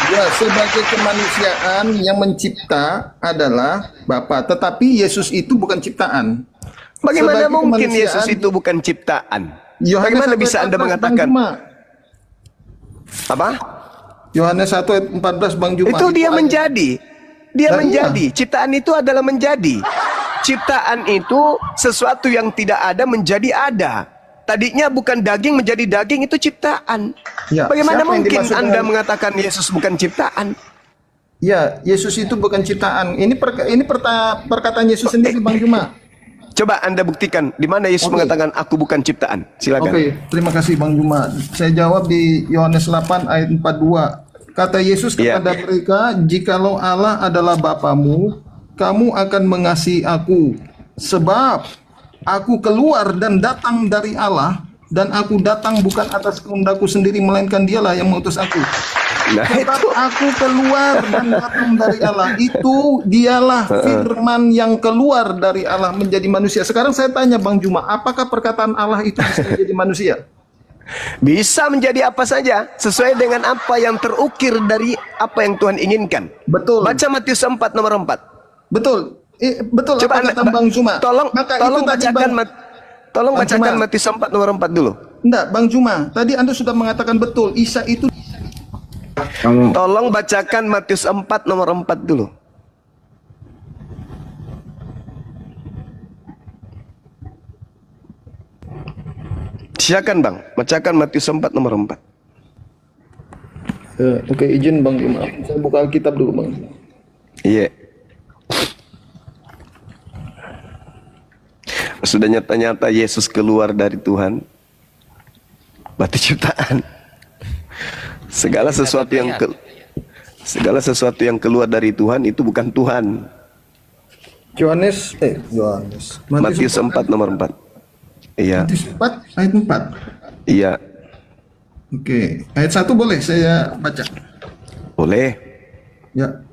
Ya, sebagai kemanusiaan yang mencipta adalah Bapa, tetapi Yesus itu bukan ciptaan. Bagaimana Sebagai mungkin kemanusiaan, Yesus itu bukan ciptaan? Yohanes Bagaimana 1 bisa ayat Anda 14, mengatakan? Bang Juma. Apa? Yohanes 1 ayat 14 Bang Juma. Itu dia ayat- menjadi. Dia Nah, menjadi. Ciptaan itu adalah menjadi. Ciptaan itu sesuatu yang tidak ada menjadi ada. Tadinya bukan daging menjadi daging, itu ciptaan. Ya, Bagaimana siapa yang mungkin dimaksud Anda dengan- mengatakan Yesus bukan ciptaan? Ya, Yesus itu bukan ciptaan. Ini perkataan Yesus sendiri Bang Juma. Coba Anda buktikan di mana Yesus Oke. mengatakan aku bukan ciptaan. Silakan. Oke, terima kasih Bang Juma. Saya jawab di Yohanes 8 ayat 42. Kata Yesus Iya. kepada mereka, "Jikalau Allah adalah Bapamu, kamu akan mengasihi aku, sebab aku keluar dan datang dari Allah, dan aku datang bukan atas kehendakku sendiri, melainkan Dialah yang mengutus aku." Nah, Sebab itu aku keluar dan datang dari Allah, itu Dialah firman yang keluar dari Allah menjadi manusia. Sekarang saya tanya Bang Juma, apakah perkataan Allah itu bisa menjadi manusia? bisa menjadi apa saja sesuai dengan apa yang terukir dari apa yang Tuhan inginkan. Betul. Baca Matius 4 nomor 4. Betul. Betul Coba apa kata Bang Juma. Tolong Maka tolong itu tadi bacakan Bang, tolong Bang bacakan Juma. Matius 4 nomor 4 dulu. enggak, Bang Juma. Tadi Anda sudah mengatakan betul, Isa itu Kamu Tolong bacakan Matius 4 nomor 4 dulu. Silakan Bang, bacakan Matius 4 nomor 4. Oke, izin Bang Juma. Saya buka Alkitab dulu, Bang. Iya. Sudah nyata-nyata Yesus keluar dari Tuhan. Berarti ciptaan. Segala sesuatu yang keluar dari Tuhan itu bukan Tuhan. Yohanes. Matius 4 nomor 4. Iya. Matius 4 ayat 4. Iya. Oke, ayat 1 boleh saya baca. Boleh. Ya.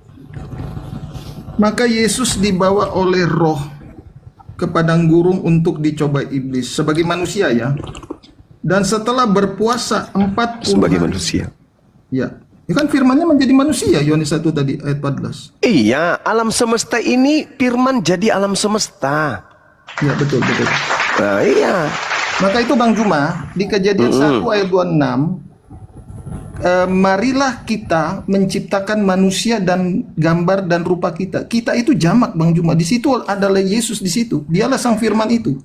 Maka Yesus dibawa oleh Roh ke padang gurun untuk dicobai iblis sebagai manusia ya. Dan setelah berpuasa 40 Sebagai hari. manusia. Ya. Ya kan firmannya menjadi manusia Yohanes 1 tadi ayat 14. Iya, alam semesta ini firman jadi alam semesta. Ya, betul. Nah, iya. Maka itu Bang Juma di Kejadian 1 ayat 26, marilah kita menciptakan manusia dan gambar dan rupa kita. Kita itu jamak Bang Juma. Di situ adalah Yesus di situ. Dialah sang firman itu.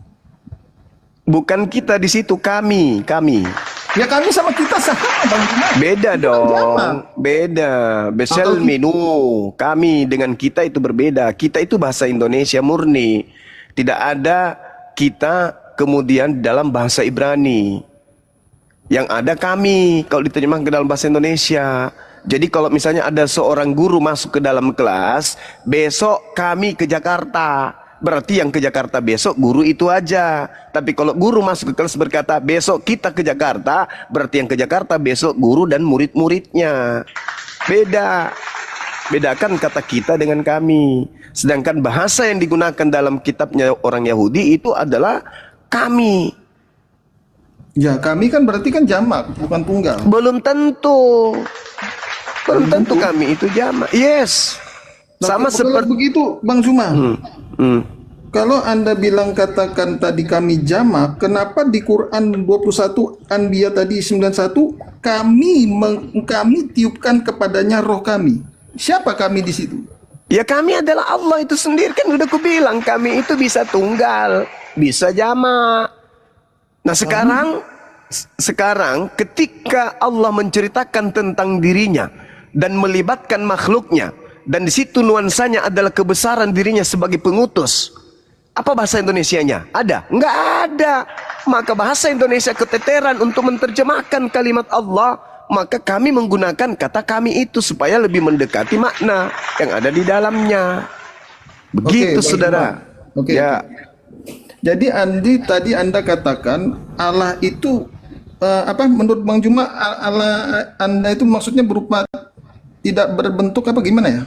Bukan kita di situ, kami. Ya kami sama kita sama Bang Juma. Beda Kita jamak. dong. Beda. Besel Atau- minu. Kami dengan kita itu berbeda. Kita itu bahasa Indonesia murni. Tidak ada kita kemudian dalam bahasa Ibrani. Yang ada kami kalau diterjemahkan ke dalam bahasa Indonesia. Jadi kalau misalnya ada seorang guru masuk ke dalam kelas, besok kami ke Jakarta, berarti yang ke Jakarta besok guru itu aja. Tapi kalau guru masuk ke kelas berkata besok kita ke Jakarta, berarti yang ke Jakarta besok guru dan murid-muridnya. Beda. Bedakan kata kita dengan kami. Sedangkan bahasa yang digunakan dalam kitabnya orang Yahudi itu adalah kami. Ya, kami kan berarti kan jamak, bukan tunggal. Belum tentu. Belum tentu kami itu jamak. Yes. Sama Kalau seperti begitu, Bang Zuma. Hmm. Kalau Anda bilang katakan tadi kami jamak, kenapa di Quran 21 Anbiya tadi 91 kami tiupkan kepadanya roh kami? Siapa kami di situ? Ya kami adalah Allah itu sendiri, kan udah kubilang kami itu bisa tunggal, bisa jamak. Nah sekarang ketika Allah menceritakan tentang dirinya dan melibatkan makhluknya, dan di situ nuansanya adalah kebesaran dirinya sebagai pengutus. Apa bahasa Indonesianya? Ada? Enggak ada. Maka bahasa Indonesia keteteran untuk menerjemahkan kalimat Allah. Maka kami menggunakan kata kami itu supaya lebih mendekati makna yang ada di dalamnya. Begitu, Oke, saudara. Oke. Ya. Jadi tadi Anda katakan Allah itu menurut Bang Juma Allah Anda itu maksudnya berupa tidak berbentuk apa gimana ya?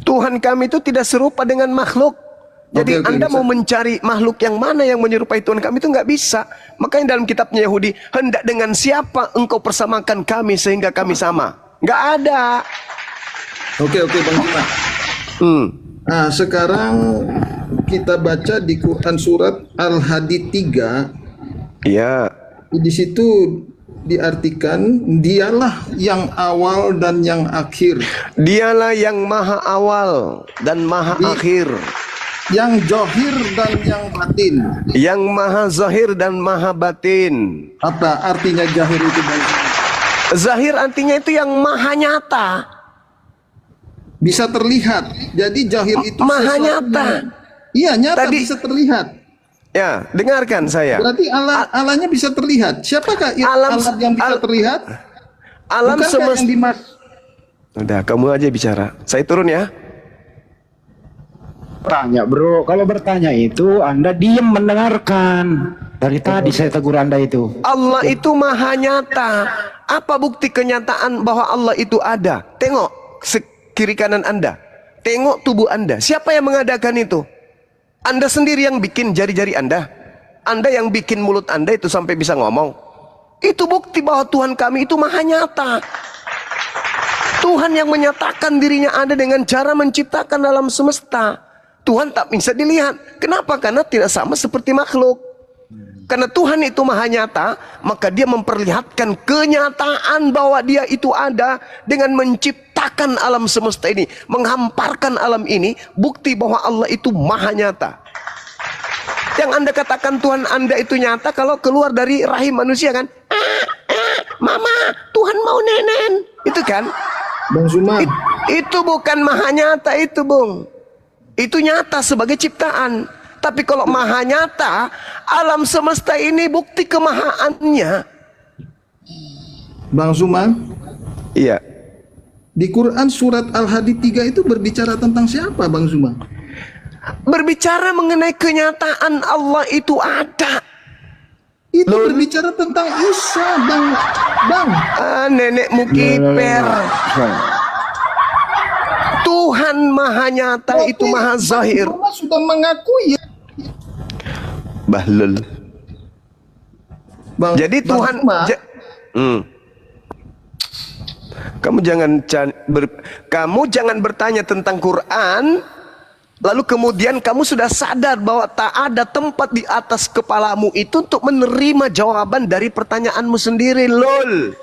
Tuhan kami itu tidak serupa dengan makhluk. Jadi Oke, Anda bisa. mau mencari makhluk yang mana yang menyerupai Tuhan kami itu nggak bisa. Makanya dalam kitabnya Yahudi, hendak dengan siapa engkau persamakan kami sehingga kami sama? Nggak ada. Oke Bang Juma. Nah, sekarang kita baca di Quran surat Al-Hadid 3. Iya. Di situ diartikan dialah yang awal dan yang akhir, Dialah yang maha awal dan maha akhir, yang zahir dan yang batin. yang maha zahir dan maha batin. Apa artinya zahir itu, Bang? Zahir artinya itu yang maha nyata. Bisa terlihat. Jadi zahir itu Maha sesuatu nyata. yang- Iya, nyata Tadi- bisa terlihat. Ya, dengarkan saya. Berarti Allahnya bisa terlihat. Siapakah Alam- Allah yang bisa terlihat? Alam Bukankah semesta. yang dimas Udah, kamu aja bicara. Saya turun ya. Tanya bro, kalau bertanya itu Anda diem mendengarkan. Dari tadi saya tegur Anda itu. Allah itu maha nyata. Apa bukti kenyataan bahwa Allah itu ada? Tengok kiri kanan Anda. Tengok tubuh Anda. Siapa yang mengadakan itu? Anda sendiri yang bikin jari-jari Anda. Anda yang bikin mulut Anda itu sampai bisa ngomong. Itu bukti bahwa Tuhan kami itu maha nyata. Tuhan yang menyatakan dirinya ada dengan cara menciptakan alam semesta. Tuhan tak bisa dilihat. Kenapa? Karena tidak sama seperti makhluk. Karena Tuhan itu maha nyata, maka dia memperlihatkan kenyataan bahwa dia itu ada dengan menciptakan alam semesta ini, menghamparkan alam ini, bukti bahwa Allah itu maha nyata. Yang Anda katakan Tuhan Anda itu nyata kalau keluar dari rahim manusia kan? Mama, Tuhan mau nenen. Itu kan? Bang Zuma? Itu bukan maha nyata itu, Bung. Itu nyata sebagai ciptaan. Tapi kalau maha nyata, alam semesta ini bukti kemahaannya. Bang Zuma, Iya. di Quran surat Al-Hadid 3 itu berbicara tentang siapa, Bang Zuma? Berbicara mengenai kenyataan Allah itu ada. Itu berbicara tentang Isa, Bang. Nenekmu kiper. Tuhan maha nyata itu maha zahir. Bang Zuma sudah mengakui ya. Bahlul. Jadi Bang Tuhan Zuma, kamu jangan bertanya tentang Quran lalu kemudian kamu sudah sadar bahwa tak ada tempat di atas kepalamu itu untuk menerima jawaban dari pertanyaanmu sendiri. Lol.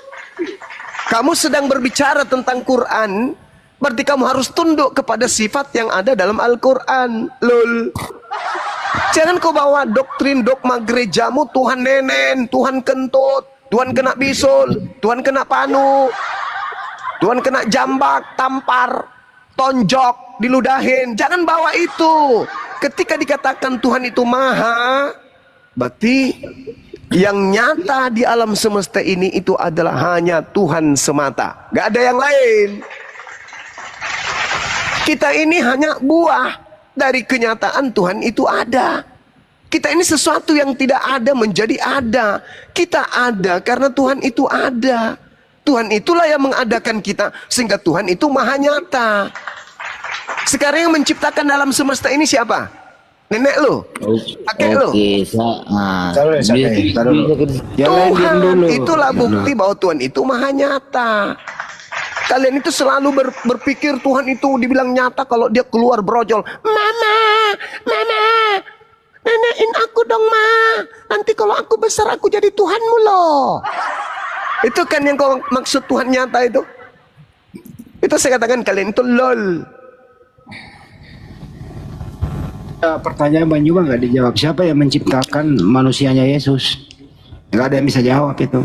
Kamu sedang berbicara tentang Quran, berarti kamu harus tunduk kepada sifat yang ada dalam Al-Quran. Lol. Jangan kau bawa doktrin dogma gerejamu Tuhan nenen, Tuhan kentut, Tuhan kena bisul, Tuhan kena panu, Tuhan kena jambak, tampar, tonjok, diludahin. Jangan bawa itu. Ketika dikatakan Tuhan itu maha, berarti yang nyata di alam semesta ini itu adalah hanya Tuhan semata. Gak ada yang lain. Kita ini hanya buah dari kenyataan Tuhan itu ada. Kita ini sesuatu yang tidak ada menjadi ada. Kita ada karena Tuhan itu ada. Tuhan itulah yang mengadakan kita, sehingga Tuhan itu maha nyata. Sekarang yang menciptakan alam semesta ini siapa? Nenek lo? Kakek lo? Taruh dulu. Yang lain diam Tuhan, dulu. itulah bukti bahwa Tuhan itu maha nyata. Kalian itu selalu berpikir Tuhan itu dibilang nyata kalau dia keluar brojol. Mama, mama, nenekin aku dong, ma. Nanti kalau aku besar aku jadi Tuhanmu loh. Itu kan yang kau maksud Tuhan nyata itu. Itu saya katakan kalian itu lol. Pertanyaan Bang Juma nggak dijawab. Siapa yang menciptakan manusianya Yesus? Nggak ada yang bisa jawab itu.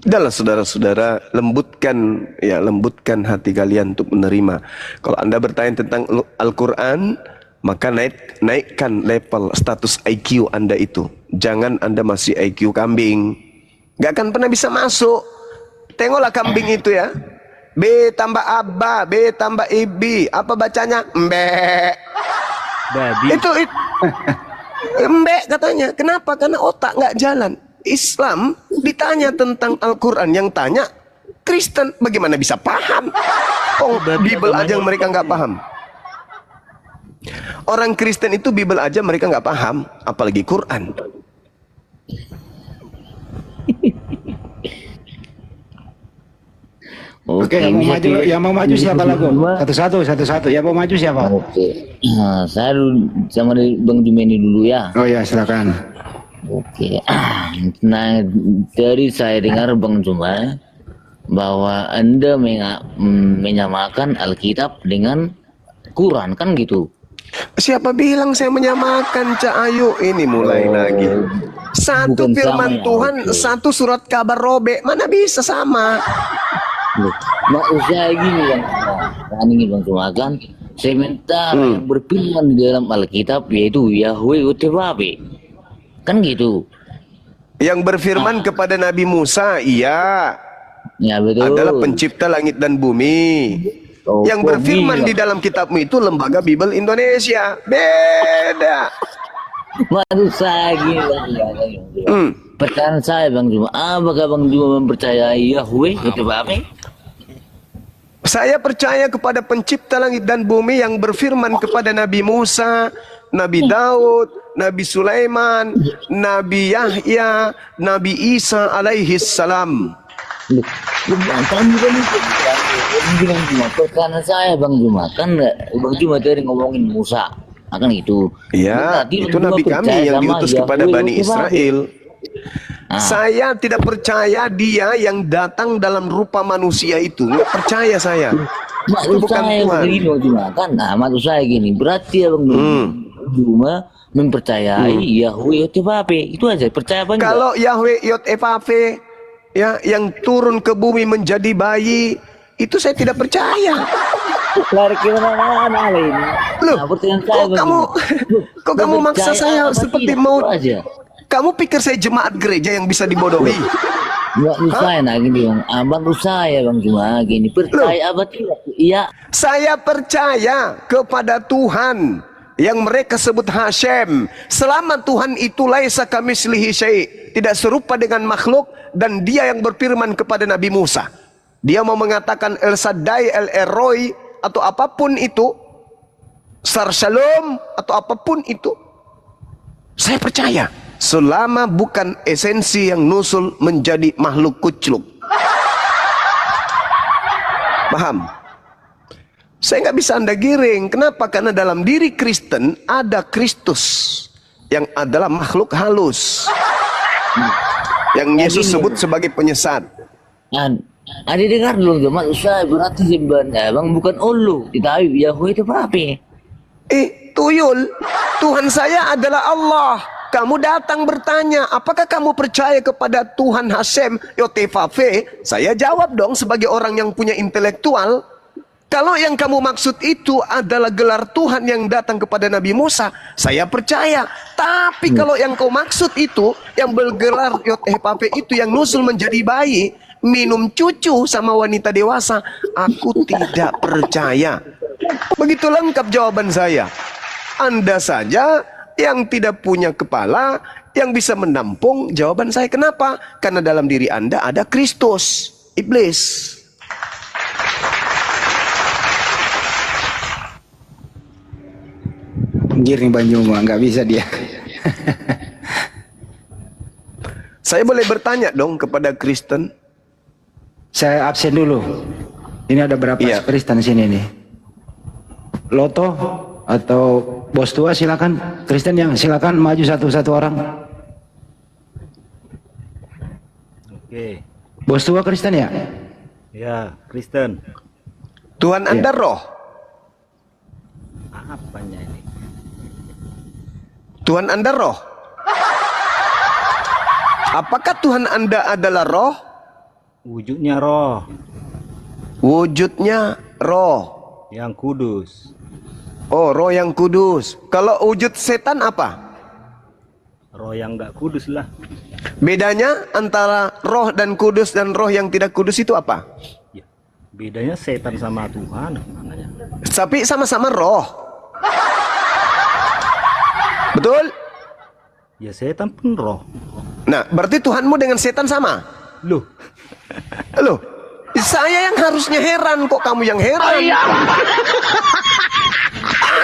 Adalah saudara-saudara, lembutkan hati kalian untuk menerima. Kalau Anda bertanya tentang Al-Quran, maka naikkan level status IQ Anda itu. Jangan Anda masih IQ kambing, gak akan pernah bisa masuk. Tengoklah kambing itu ya, B tambah Aba, B tambah Ibi, apa bacanya? Mbek. Itu Mbek katanya. Kenapa? Karena otak nggak jalan. Islam ditanya tentang Al-Quran, yang tanya Kristen, bagaimana bisa paham? Oh, Bible aja mereka nggak paham. Orang Kristen itu Bible aja mereka nggak paham, apalagi Quran. Oke, yang mau maju siapa lagu? Satu-satu. Yang mau maju siapa? Oke, nah, saya sama Bang Jumeni dulu ya. Oh ya, silakan. Oke, nah dari saya dengar Bang Juma bahwa Anda menyamakan Alkitab dengan Quran, kan gitu? Siapa bilang saya menyamakan, Cak Ayu? Ini mulai lagi. Satu Bukan firman sama ya, Tuhan, oke. satu surat kabar robek, mana bisa sama? Loh, maksud saya gini Bang Juma kan sementara yang berfirman di dalam Alkitab yaitu Yahweh Utebabe, kan gitu? Yang berfirman kepada Nabi Musa, iya, Ya betul. adalah pencipta langit dan bumi. Oh, Yang kok berfirman gila? di dalam kitabmu itu lembaga Bible Indonesia. Beda. Maksud saya gini Bang. Pertanyaan saya Bang Juma, apakah Bang Juma mempercayai Yahweh Utebabe? Saya percaya kepada pencipta langit dan bumi yang berfirman kepada Nabi Musa, Nabi Daud, Nabi Sulaiman, Nabi Yahya, Nabi Isa alaihi salam. Loh, kamu kan itu bilang Juma. Pertanyaan saya Bang Juma, kan Bang Juma tadi ngomongin Musa, akan itu. Ya, Berarti itu Bang Juma Nabi kami percaya yang sama diutus kepada Yahweh Bani Utebabe. Israel. Ah. Saya tidak percaya dia yang datang dalam rupa manusia itu. Nggak percaya saya. Itu Maksud bukan saya Tuhan. begini Bang Juma, kan? Nah, maksud saya gini, berarti ya Bang Juma mempercayai Yahweh Utebabe. Itu aja, percaya apa enggak? Kalau Yahweh Yot-Evave ya, yang turun ke bumi menjadi bayi, itu saya tidak percaya. Lari ke mana ini? Loh, Nah, pertanyaan saya kok Bang kamu Juma. Loh, kok kamu maksa percaya saya apa seperti tidak? mau? Itu aja. Kamu pikir saya jemaat gereja yang bisa dibodohi? Maksud saya nah gini Bang, maksud saya Bang Juma gini, percaya apa tidak? Iya. Saya percaya kepada Tuhan yang mereka sebut Hashem. Selama Tuhan itu laisa kamislihi syai', tidak serupa dengan makhluk, dan dia yang berfirman kepada Nabi Musa. Dia mau mengatakan El Shaddai, El Eroi, atau apapun itu, Sar Shalom, atau apapun itu. Saya percaya. Selama bukan esensi yang nusul menjadi makhluk kucluk. Paham? Saya nggak bisa Anda giring. Kenapa? Karena dalam diri Kristen ada Kristus yang adalah makhluk halus. Yang Yesus sebut sebagai penyesat. Ada dengar dulu maksud saya berarti sebenarnya Bang bukan Allah, tetapi Yahweh itu apa? Tuyul. Tuhan saya adalah Allah. Kamu datang bertanya, apakah kamu percaya kepada Tuhan Hashem Yotevave? Saya jawab dong sebagai orang yang punya intelektual. Kalau yang kamu maksud itu adalah gelar Tuhan yang datang kepada Nabi Musa, saya percaya. Tapi kalau yang kau maksud itu, yang bergelar Yotevave itu yang nusul menjadi bayi, minum cucu sama wanita dewasa, aku tidak percaya. Begitu lengkap jawaban saya. Anda saja yang tidak punya kepala, yang bisa menampung jawaban saya. Kenapa? Karena dalam diri Anda ada Kristus, iblis. Anjir nih Bang Juma, nggak bisa dia. Saya boleh bertanya dong kepada Kristen? Saya absen dulu. Ini ada berapa Iya. Kristen sini nih? Loto atau bos tua silakan. Kristen yang silakan maju satu-satu orang. Oke, Bos tua Kristen ya? ya Kristen. Tuhan Anda roh. Apanya ini? Tuhan Anda roh. Apakah Tuhan Anda adalah roh? Wujudnya roh Wujudnya roh. yang kudus. Oh, roh yang kudus. Kalau wujud setan apa? Roh yang nggak kudus lah. Bedanya antara roh dan kudus dan roh yang tidak kudus itu apa? Ya, bedanya setan sama Tuhan. Maknanya. Tapi sama-sama roh. Betul? Ya setan pun roh. Nah, berarti Tuhanmu dengan setan sama? Loh, Loh, saya yang harusnya heran, kok kamu yang heran?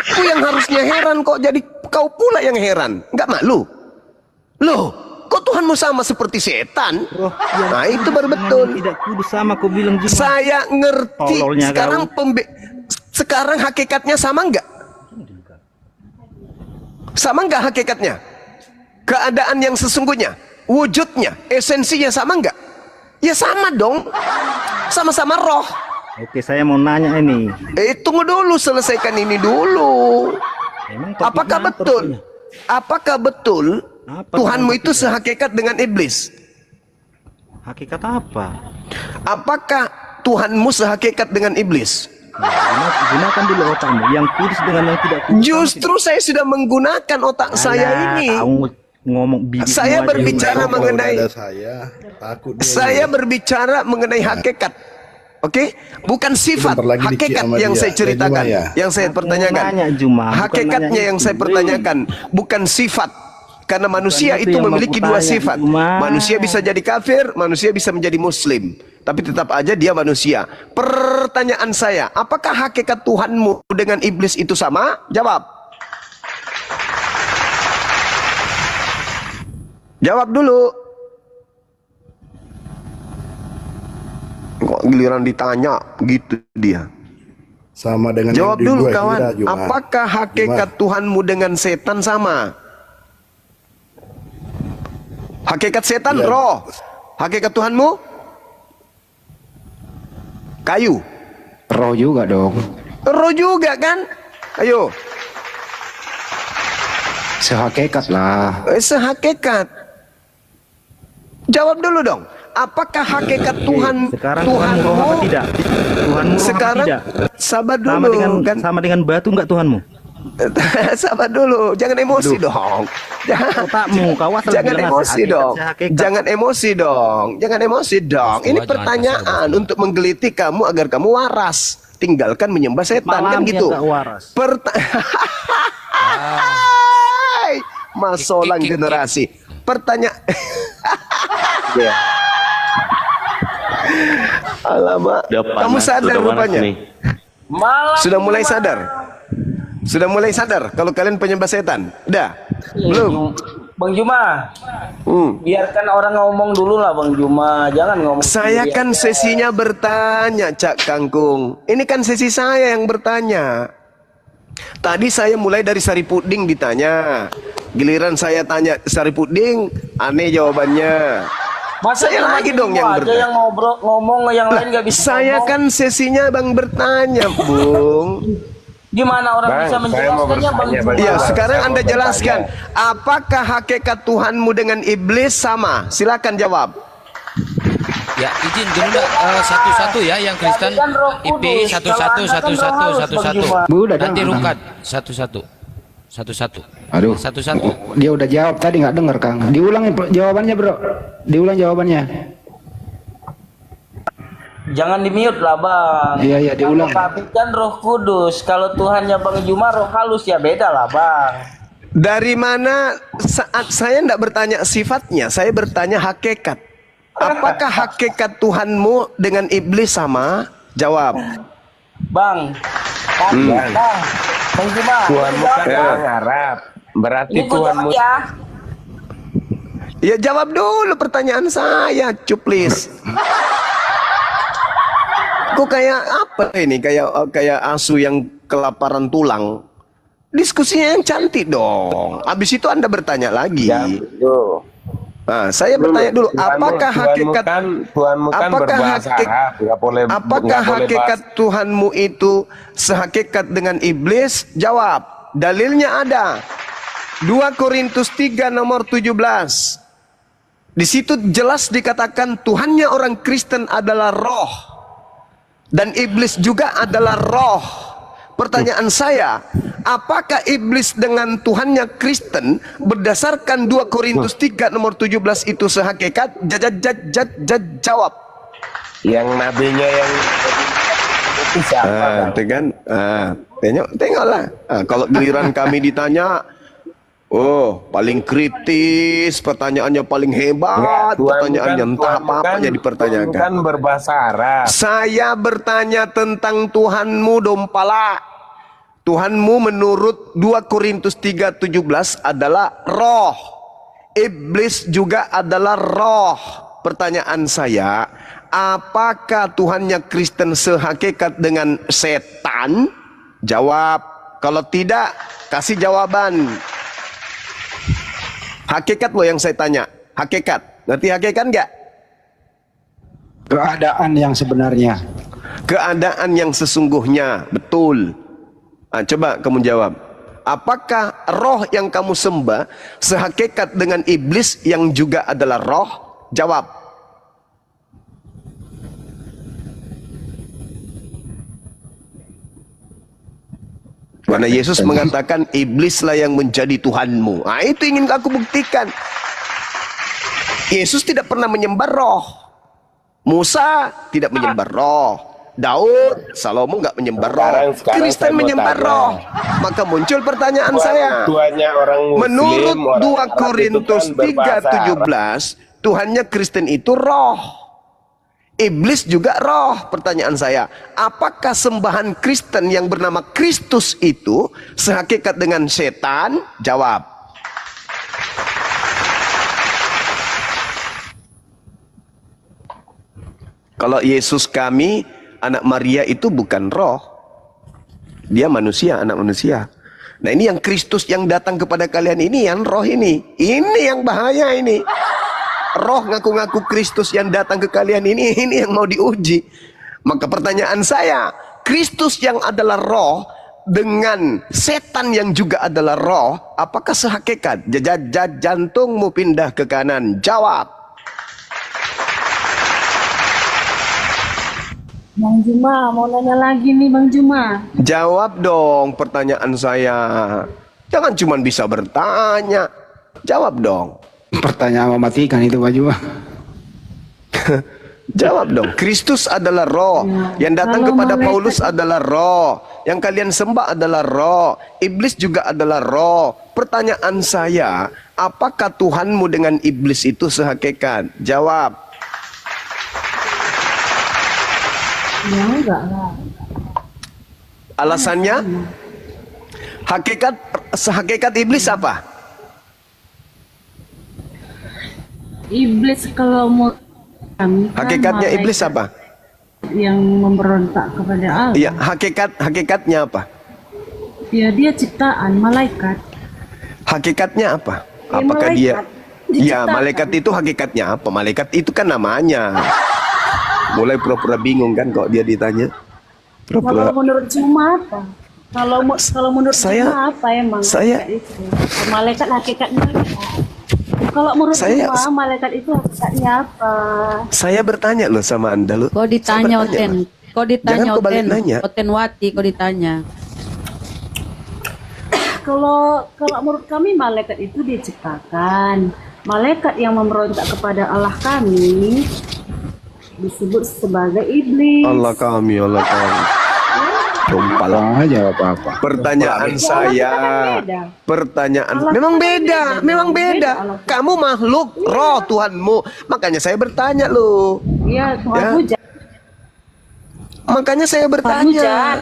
Aku yang harusnya heran, kok jadi kau pula yang heran? Nggak malu? Loh, kok Tuhanmu sama seperti setan? roh yang Nah, itu baru dengan betul. yang tidak kudus sama kau bilang juga. Saya ngerti. Tololnya Sekarang hakikatnya sama nggak? Sama nggak hakikatnya? Keadaan yang sesungguhnya, wujudnya, esensinya sama nggak? Ya sama dong. Sama-sama roh. Oke, saya mau nanya ini. Tunggu dulu, selesaikan ini dulu. Emang topik Apakah mana betul? topiknya? Apakah betul Apa Tuhanmu topiknya? itu sehakikat dengan iblis? Hakikat apa? Apakah Tuhanmu sehakikat dengan iblis? Nah, gunakan dulu otakmu. Yang kudus dengan yang tidak kudus. Justru saya sudah menggunakan otak saya ini. Kamu ngomong bibirmu Saya aja berbicara udah. mengenai saya takut dia. Saya berbicara mengenai hakikat. Oke, bukan sifat, Bentar lagi dicik hakikat sama yang dia. saya ceritakan, Ya, Juma, ya? yang saya pertanyakan. nanya, Juma, bukan Hakikatnya nanya yang itu. saya pertanyakan, bukan sifat. Karena manusia itu itu yang mau memiliki dua kutanya, sifat. Juma. Manusia bisa jadi kafir, manusia bisa menjadi muslim. Tapi tetap aja dia manusia. Pertanyaan saya, apakah hakikat Tuhanmu dengan iblis itu sama? Jawab. Jawab dulu. Kok giliran ditanya gitu dia. Sama dengan Jawab yang dulu dua kawan. kira, Juma. Apakah hakikat Tuhanmu dengan setan sama? Hakikat setan Iya. roh. Hakikat Tuhanmu kayu. Roh juga dong. Roh juga kan? Ayo, Sehakikat lah. sehakikat. Jawab dulu dong. Apakah hakikat Tuhan Sekarang Tuhanmu roh apa tidak? Tuhanmu roh sekarang apa tidak? sabar dulu Sama dengan kan? sama dengan batu enggak Tuhanmu? Sabar dulu, jangan emosi dong. Otakmu, kau asal Jangan bilang emosi hakikat, dong. sehakikat. Jangan emosi dong. Jangan emosi dong. Ini pertanyaan untuk menggelitik kamu agar kamu waras. Tinggalkan menyembah setan kan Malamnya gitu. enggak waras. Hai, masolang generasi. Pertanyaan. Alamak. Kamu sadar rupanya. Sudah mulai sadar. Sudah mulai sadar kalau kalian penyembah setan. Udah? Belum? Bang Juma, Hmm. biarkan orang ngomong dulu lah Bang Juma, jangan ngomong Saya sendiri kan aja. sesinya bertanya, Cak Kangkung. Ini kan sesi saya yang bertanya. Tadi saya mulai dari Sari Puding ditanya. Giliran saya tanya Sari Puding, aneh jawabannya. Masa Saya cuma lagi Juma dong yang aja bertanya. yang ngomong yang lain nggak bisa Saya ngomong. kan sesinya Bang bertanya, Bung. Gimana orang bisa menjelaskannya Bang Juma? Ya, sekarang Anda jelaskan, apakah hakikat Tuhanmu dengan iblis sama? Silakan jawab. Ya, izin dulu satu-satu ya yang Kristen Kan Roh IP Kudus. satu-satu Kalau Anda kan satu-satu Roh Halus, satu-satu. Bang Juma. Udah, Nanti jangan. rukat satu-satu. Satu-satu. Aduh. Satu-satu. Dia udah jawab tadi nggak denger Kang. Diulang jawabannya bro. Diulang jawabannya. Jangan di mute lah Bang. Iya, iya, diulang. Kalau kami kan Roh Kudus, kalau Tuhannya Bang Juma Roh Halus ya beda lah Bang. Dari mana saat saya tidak bertanya sifatnya, saya bertanya hakikat. Apakah hakikat Tuhanmu dengan iblis sama? Jawab. Bang. Bang. Bang Juma. Tuhanmu kan orang Arab. Berarti Ini gua Tuhanmu jawab ya. Ya jawab dulu pertanyaan saya, cuplis. Kok kayak apa ini? Kayak asu yang kelaparan tulang. Diskusinya yang cantik dong. Habis itu Anda bertanya lagi. Ya, betul. Nah, saya bertanya dulu, apakah hakikat Tuhanmu kan berbahasa Arab, apakah hakikat Tuhanmu itu sehakikat dengan iblis? Jawab. Dalilnya ada. 2 Korintus 3 nomor 17. Di situ jelas dikatakan Tuhannya orang Kristen adalah roh dan iblis juga adalah roh. Pertanyaan saya, apakah iblis dengan Tuhannya Kristen berdasarkan 2 Korintus 3 nomor 17 itu sehakikat? Jawab. Yang nabinya yang itu siapa? Kan? Tengoklah. Kalau giliran kami ditanya, oh, paling kritis, pertanyaannya paling hebat, pertanyaannya entah apa-apanya dipertanyakan. Kan berbahasa Arab. Saya bertanya tentang Tuhanmu, Dompala. Tuhanmu menurut 2 Korintus 3:17 adalah roh. Iblis juga adalah roh. Pertanyaan saya, apakah Tuhannya Kristen sehakikat dengan setan? Jawab. Kalau tidak, kasih jawaban. Hakikat loh yang saya tanya. Hakikat. Ngerti hakikat enggak? Keadaan yang sebenarnya. Keadaan yang sesungguhnya. Betul. Coba kamu jawab. Apakah roh yang kamu sembah sehakikat dengan iblis yang juga adalah roh? Jawab. Karena Yesus mengatakan iblislah yang menjadi Tuhanmu. Itu ingin aku buktikan. Yesus tidak pernah menyembah roh. Musa tidak menyembah roh. Daud, Salomo nggak menyembah roh. Kristen menyembah roh. Maka muncul pertanyaan saya. Menurut 2 Korintus 3:17, Tuhannya Kristen itu roh. Iblis juga roh. Pertanyaan saya, apakah sembahan Kristen yang bernama Kristus itu sehakikat dengan setan? Jawab. Kalau Yesus kami, anak Maria itu bukan roh. Dia manusia, anak manusia. Nah, ini yang Kristus yang datang kepada kalian ini, yang roh ini. Ini yang bahaya ini. Roh ngaku-ngaku Kristus yang datang ke kalian ini yang mau diuji. Maka pertanyaan saya, Kristus yang adalah roh dengan setan yang juga adalah roh, apakah sehakikat? Jantungmu pindah ke kanan. Jawab. Bang Juma, mau nanya lagi nih Bang Juma. Jawab dong pertanyaan saya. Jangan cuma bisa bertanya. Jawab dong. Pertanyaan mematikan itu Pak Juma. Jawab dong. Kristus adalah roh. Yang datang kepada Paulus adalah roh. Yang kalian sembah adalah roh. Iblis juga adalah roh. Pertanyaan saya, apakah Tuhanmu dengan iblis itu sehakikat? Jawab. Ya enggak lah. Alasannya? Sehakikat iblis apa? Iblis kalau mau kami kan Hakikatnya iblis apa? Yang memberontak kepada Allah. Iya, hakikatnya apa? Ya dia ciptaan malaikat. Hakikatnya apa? Ya, Apakah malaikat. dia? Ya, Diciptakan. malaikat itu hakikatnya apa? Malaikat itu kan namanya. Mulai pura-pura bingung kan kok dia ditanya. Pura-pura. Kalau menurut Juma apa? Kalau menurut Juma apa emang? Saya- itu? Malaikat hakikatnya apa? Kalau menurut Juma malaikat itu hakikatnya apa? Saya bertanya loh sama Anda loh. Kok ditanya Saya bertanya Oten? loh. Kok ditanya Jangan kau balik Oten? nanya. Oten Wati kok ditanya? Kalau menurut kami malaikat itu diciptakan. Malaikat yang memberontak kepada Allah kami disebut sebagai iblis. Allah kami. Tumpal. Nggak jawab apa. Pertanyaan saya, beda. pertanyaan Allah memang kan beda, beda. memang Beda beda. Allah. Kamu makhluk roh Tuhanmu, makanya saya bertanya loh. Iya, Tuhan Ya. hujat. Makanya saya Tuhan bertanya. hujat.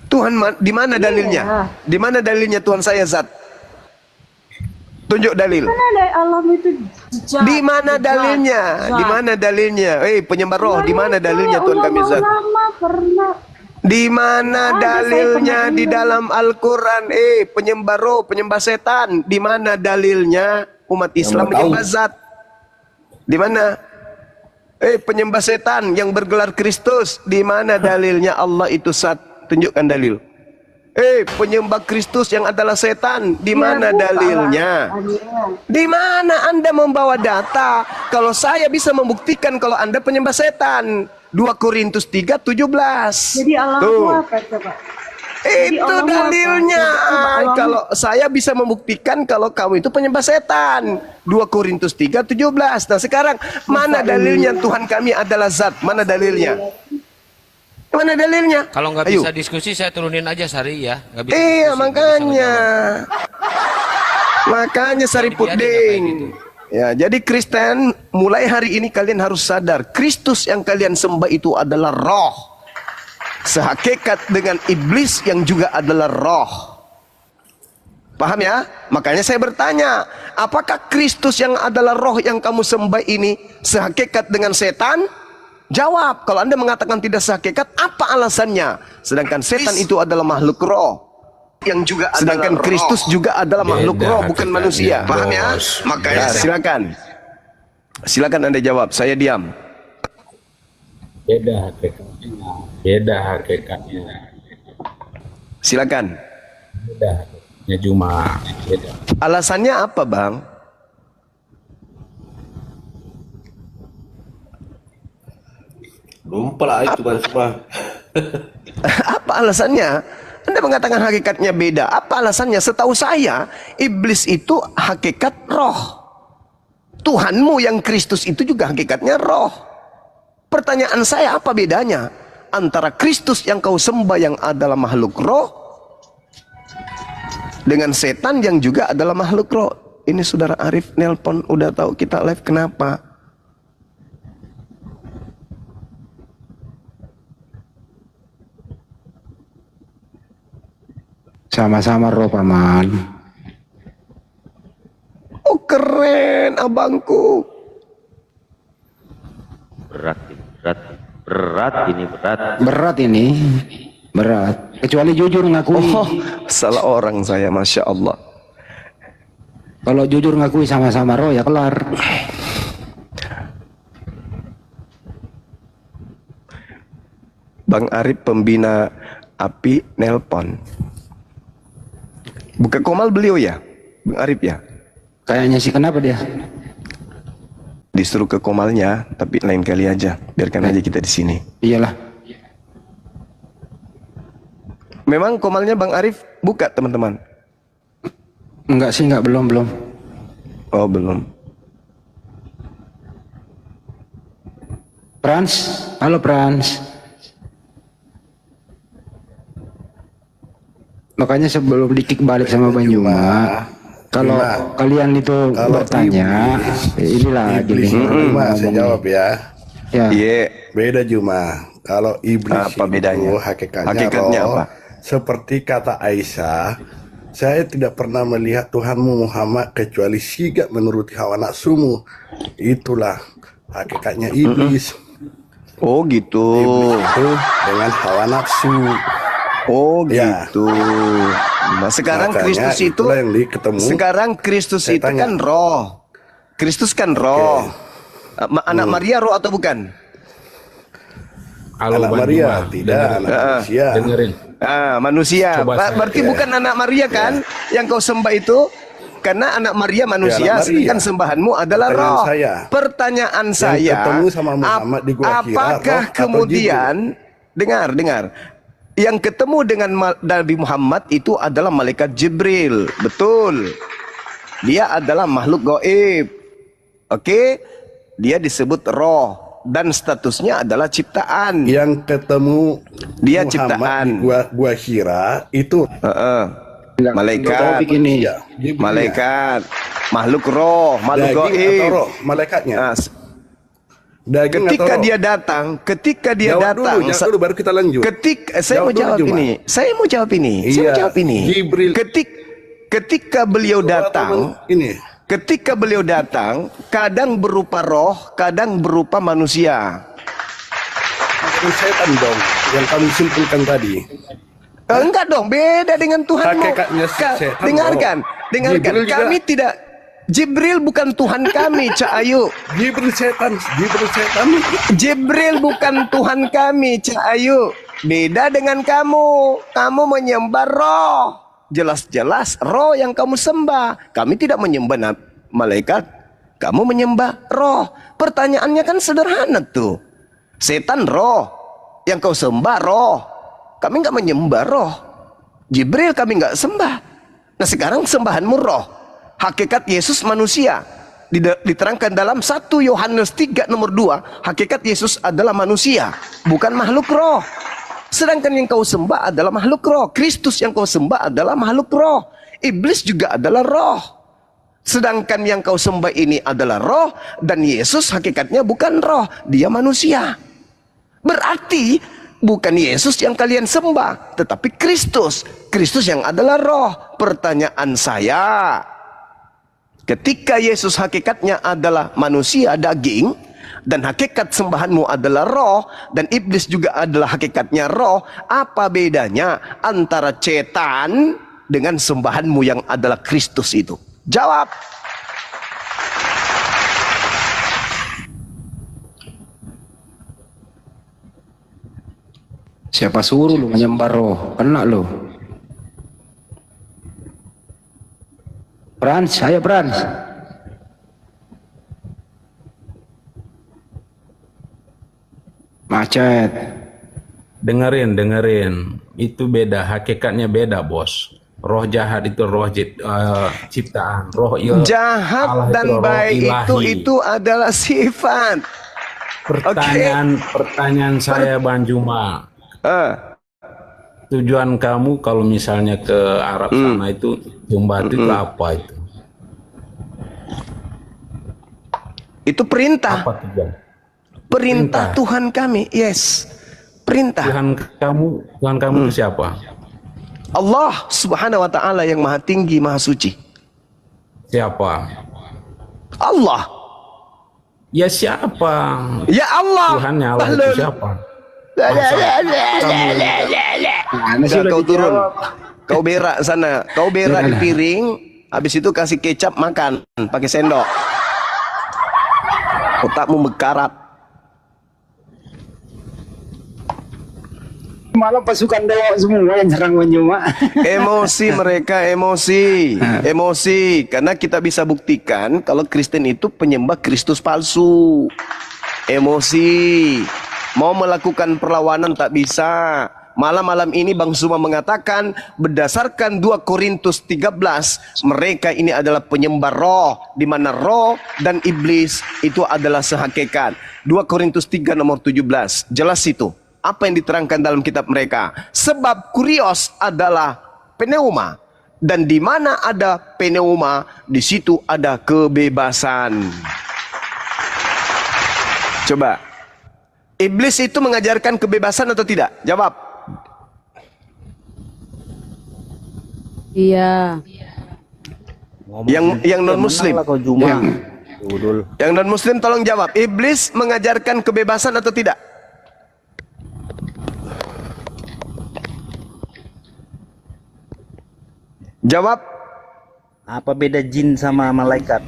Tuhan di mana dalilnya? Iya. Di mana dalilnya Tuhan saya zat? Tunjuk dalil. Mana ada alam itu jejak. Di mana Jejak. dalilnya? Jejak. Di mana dalilnya? Penyembah roh, di mana dalilnya Tuhan kami zat? Ulama pernah. Di mana Ada, saya dalilnya pernah di dengar. dalam Al-Quran? Penyembah roh, penyembah setan. Di mana dalilnya umat Islam menyembah zat? Di mana? Penyembah setan yang bergelar Kristus. Di mana dalilnya Allah itu zat? Tunjukkan dalil. Penyembah Kristus yang adalah setan. Di mana dalilnya? Di mana Anda membawa data? Kalau saya bisa membuktikan kalau Anda penyembah setan. 2 Korintus 3:17. Jadi Allah itu apa coba? Jadi Itu Allah dalilnya. apa? Allah- Kalau saya bisa membuktikan kalau kamu itu penyembah setan. 2 Korintus 3:17. Nah sekarang mana dalilnya Tuhan kami adalah zat? Mana dalilnya? Mana dalilnya? Kalau nggak Ayo. bisa diskusi saya turunin aja Sari ya. Nggak bisa Iya diskusi, nggak bisa makanya. ngejawab. Makanya Sari Jadi biarin kayak Puding. gitu. Ya, jadi Kristen mulai hari ini kalian harus sadar Kristus yang kalian sembah itu adalah roh. Sehakikat dengan iblis yang juga adalah roh. Paham ya? Makanya saya bertanya, apakah Kristus yang adalah roh yang kamu sembah ini sehakikat dengan setan? Jawab, kalau Anda mengatakan tidak sehakikat, apa alasannya? Sedangkan setan itu adalah makhluk roh. Yang juga sedangkan Kristus juga adalah makhluk roh, bukan manusia. Paham ya? Makanya silakan. Silakan Anda jawab, saya diam. Beda hakikatnya. Beda hakikatnya. Silakan. Beda hakikatnya cuma beda. Alasannya apa, Bang? Lupa lah itu Bang Suma. Apa alasannya? Anda mengatakan hakikatnya beda. Apa alasannya? Setahu saya, iblis itu hakikat roh. Tuhanmu yang Kristus itu juga hakikatnya roh. Pertanyaan saya, apa bedanya antara Kristus yang kau sembah yang adalah makhluk roh dengan setan yang juga adalah makhluk roh? Ini saudara Arif nelpon, udah tahu kita live, kenapa? Sama-sama roh paman. Oh keren abangku. Berat ini. Berat. Kecuali jujur ngakui. Oh salah orang saya, Masya Allah. Kalau jujur ngakui sama-sama roh ya kelar. Bang Arif pembina api nelpon. Buka komal beliau ya, Bang Arif ya? Kayaknya sih, kenapa dia? Disuruh ke komalnya, tapi lain kali aja. Biarkan aja kita di sini. Iyalah. Memang komalnya Bang Arif buka, teman-teman? Enggak sih, enggak, belum. Oh, belum. Frans, halo Frans. Makanya sebelum di-kick balik sama Bang Juma, kalau kalian itu bertanya, ini lagi nih. Saya jawab ya. Ya. Iya. Beda Juma. Kalau iblis Apa bedanya? Hakikatnya roh, apa? seperti kata Aisyah, saya tidak pernah melihat Tuhanmu Muhammad kecuali sigap menuruti hawa nafsumu. Itulah hakikatnya iblis. Oh gitu. Iblis itu dengan hawa nafsu. Oh Ya. gitu. Nah sekarang Makanya Kristus itu, itulah yang ketemu. sekarang Kristus Saya itu tanya. kan roh. Kristus kan roh. Anak Maria roh atau bukan? Halo Anak Bang Maria, Juma, tidak anak manusia. dengerin. Manusia. Coba saya- Berarti bukan anak Maria kan yang kau sembah itu? Karena anak Maria manusia, anak Maria. sedangkan sembahanmu adalah Pertanyaan roh. saya. Pertanyaan Yang saya, ketemu sama Muhammad di Gua Hira, apakah roh atau kemudian dengar, yang ketemu dengan Nabi Muhammad itu adalah malaikat Jibril, betul? Dia adalah makhluk gaib, oke? Dia disebut roh. dan statusnya adalah ciptaan. Yang ketemu Dia Muhammad ciptaan. di gua Hira itu Malaikat, Iya, malaikat, makhluk roh, makhluk daging atau gaib. roh malaikatnya. Nah, Daging ketika atau roh? dia datang, ketika dia Jawab datang, jawab dulu baru kita lanjut. saya mau dulu, jawab Juma. ini. Saya mau jawab ini. Saya mau Iya, jawab ini. Jibril. Ketika beliau datang, Ini ketika beliau datang, kadang berupa roh, kadang berupa manusia. bukan setan dong yang kamu simpulkan tadi. Enggak dong, beda dengan Tuhanmu. Hakikatnya setan, Dengarkan, dengarkan. Jibril juga. Kami tidak, Jibril bukan Tuhan kami, Cak Ayu. Jibril setan. Jibril bukan Tuhan kami, Cak Ayu. Beda dengan kamu. Kamu menyembah roh. Jelas-jelas roh yang kamu sembah. Kami tidak menyembah malaikat. Kamu menyembah roh. Pertanyaannya kan sederhana tuh. Setan roh. Yang kau sembah roh. Kami nggak menyembah roh. Jibril kami nggak sembah. Nah sekarang sembahanmu roh. Hakikat Yesus manusia. Diterangkan dalam 1 Yohanes 3 nomor 2. Hakikat Yesus adalah manusia. Bukan makhluk roh. Sedangkan yang kau sembah adalah makhluk roh. Kristus yang kau sembah adalah makhluk roh. Iblis juga adalah roh. Sedangkan yang kau sembah ini adalah roh. Dan Yesus hakikatnya bukan roh. Dia manusia. Berarti bukan Yesus yang kalian sembah. Tetapi Kristus. Kristus yang adalah roh. Pertanyaan saya, ketika Yesus hakikatnya adalah manusia daging, dan hakikat sembahanmu adalah roh, dan iblis juga adalah hakikatnya roh, apa bedanya antara cetan dengan sembahanmu yang adalah Kristus itu? Jawab. Siapa suruh lu menyembah roh? Kena lu. Frans, ayo Frans. Macet. Dengerin. Itu beda, hakikatnya beda, Bos. Roh jahat itu roh ciptaan, roh Jahat Allah dan itu roh baik ilahi. itu adalah sifat. Pertanyaan saya Bang Juma. Tujuan kamu kalau misalnya ke Arab sana itu jumbat itu apa itu? Itu perintah. Apa tujuan? Perintah Tuhan kami. Yes. Perintah. Tuhan kamu itu siapa? Allah Subhanahu wa taala yang Maha Tinggi, Maha Suci. Siapa? Allah. Ya siapa? Ya Allah. Tuhannya Allah itu siapa? Kau turun. Kau berak sana. Kau berak di piring. Habis itu kasih kecap makan pakai sendok. Otakmu mekarat. Malah pasukan dewa semua yang serang Juma. Emosi mereka, emosi. Karena kita bisa buktikan kalau Kristen itu penyembah Kristus palsu. Emosi. Mau melakukan perlawanan tak bisa. Malam ini Bang Zuma mengatakan berdasarkan 2 Korintus 13, mereka ini adalah penyembah roh, di mana roh dan iblis itu adalah sehakikat. 2 Korintus 3 nomor 17. Jelas itu. Apa yang diterangkan dalam kitab mereka? Sebab kurios adalah pneuma, dan di mana ada pneuma, di situ ada kebebasan. Coba, iblis itu mengajarkan kebebasan atau tidak? Jawab. Iya. Yang non muslim. Yang non muslim tolong jawab. Iblis mengajarkan kebebasan atau tidak? Jawab. Apa beda jin sama malaikat?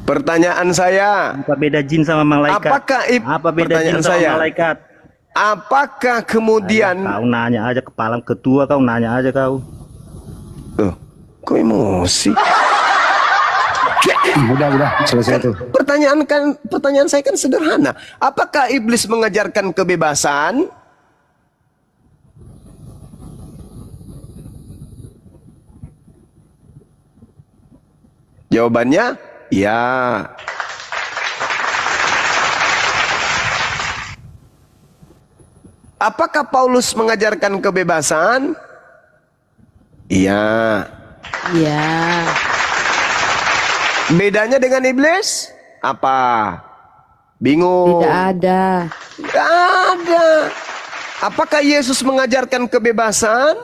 Pertanyaan saya. Apa beda jin sama malaikat? Apa beda jin sama malaikat? Apakah kemudian Kau nanya aja kepala ketua, kau nanya aja kau. Kok emosi? Udah selesai tuh. Pertanyaan saya kan sederhana. Apakah iblis mengajarkan kebebasan? Jawabannya ya. Apakah Paulus mengajarkan kebebasan? Iya. Iya. Bedanya dengan iblis? Apa? Bingung. Tidak ada. Tidak ada. Apakah Yesus mengajarkan kebebasan?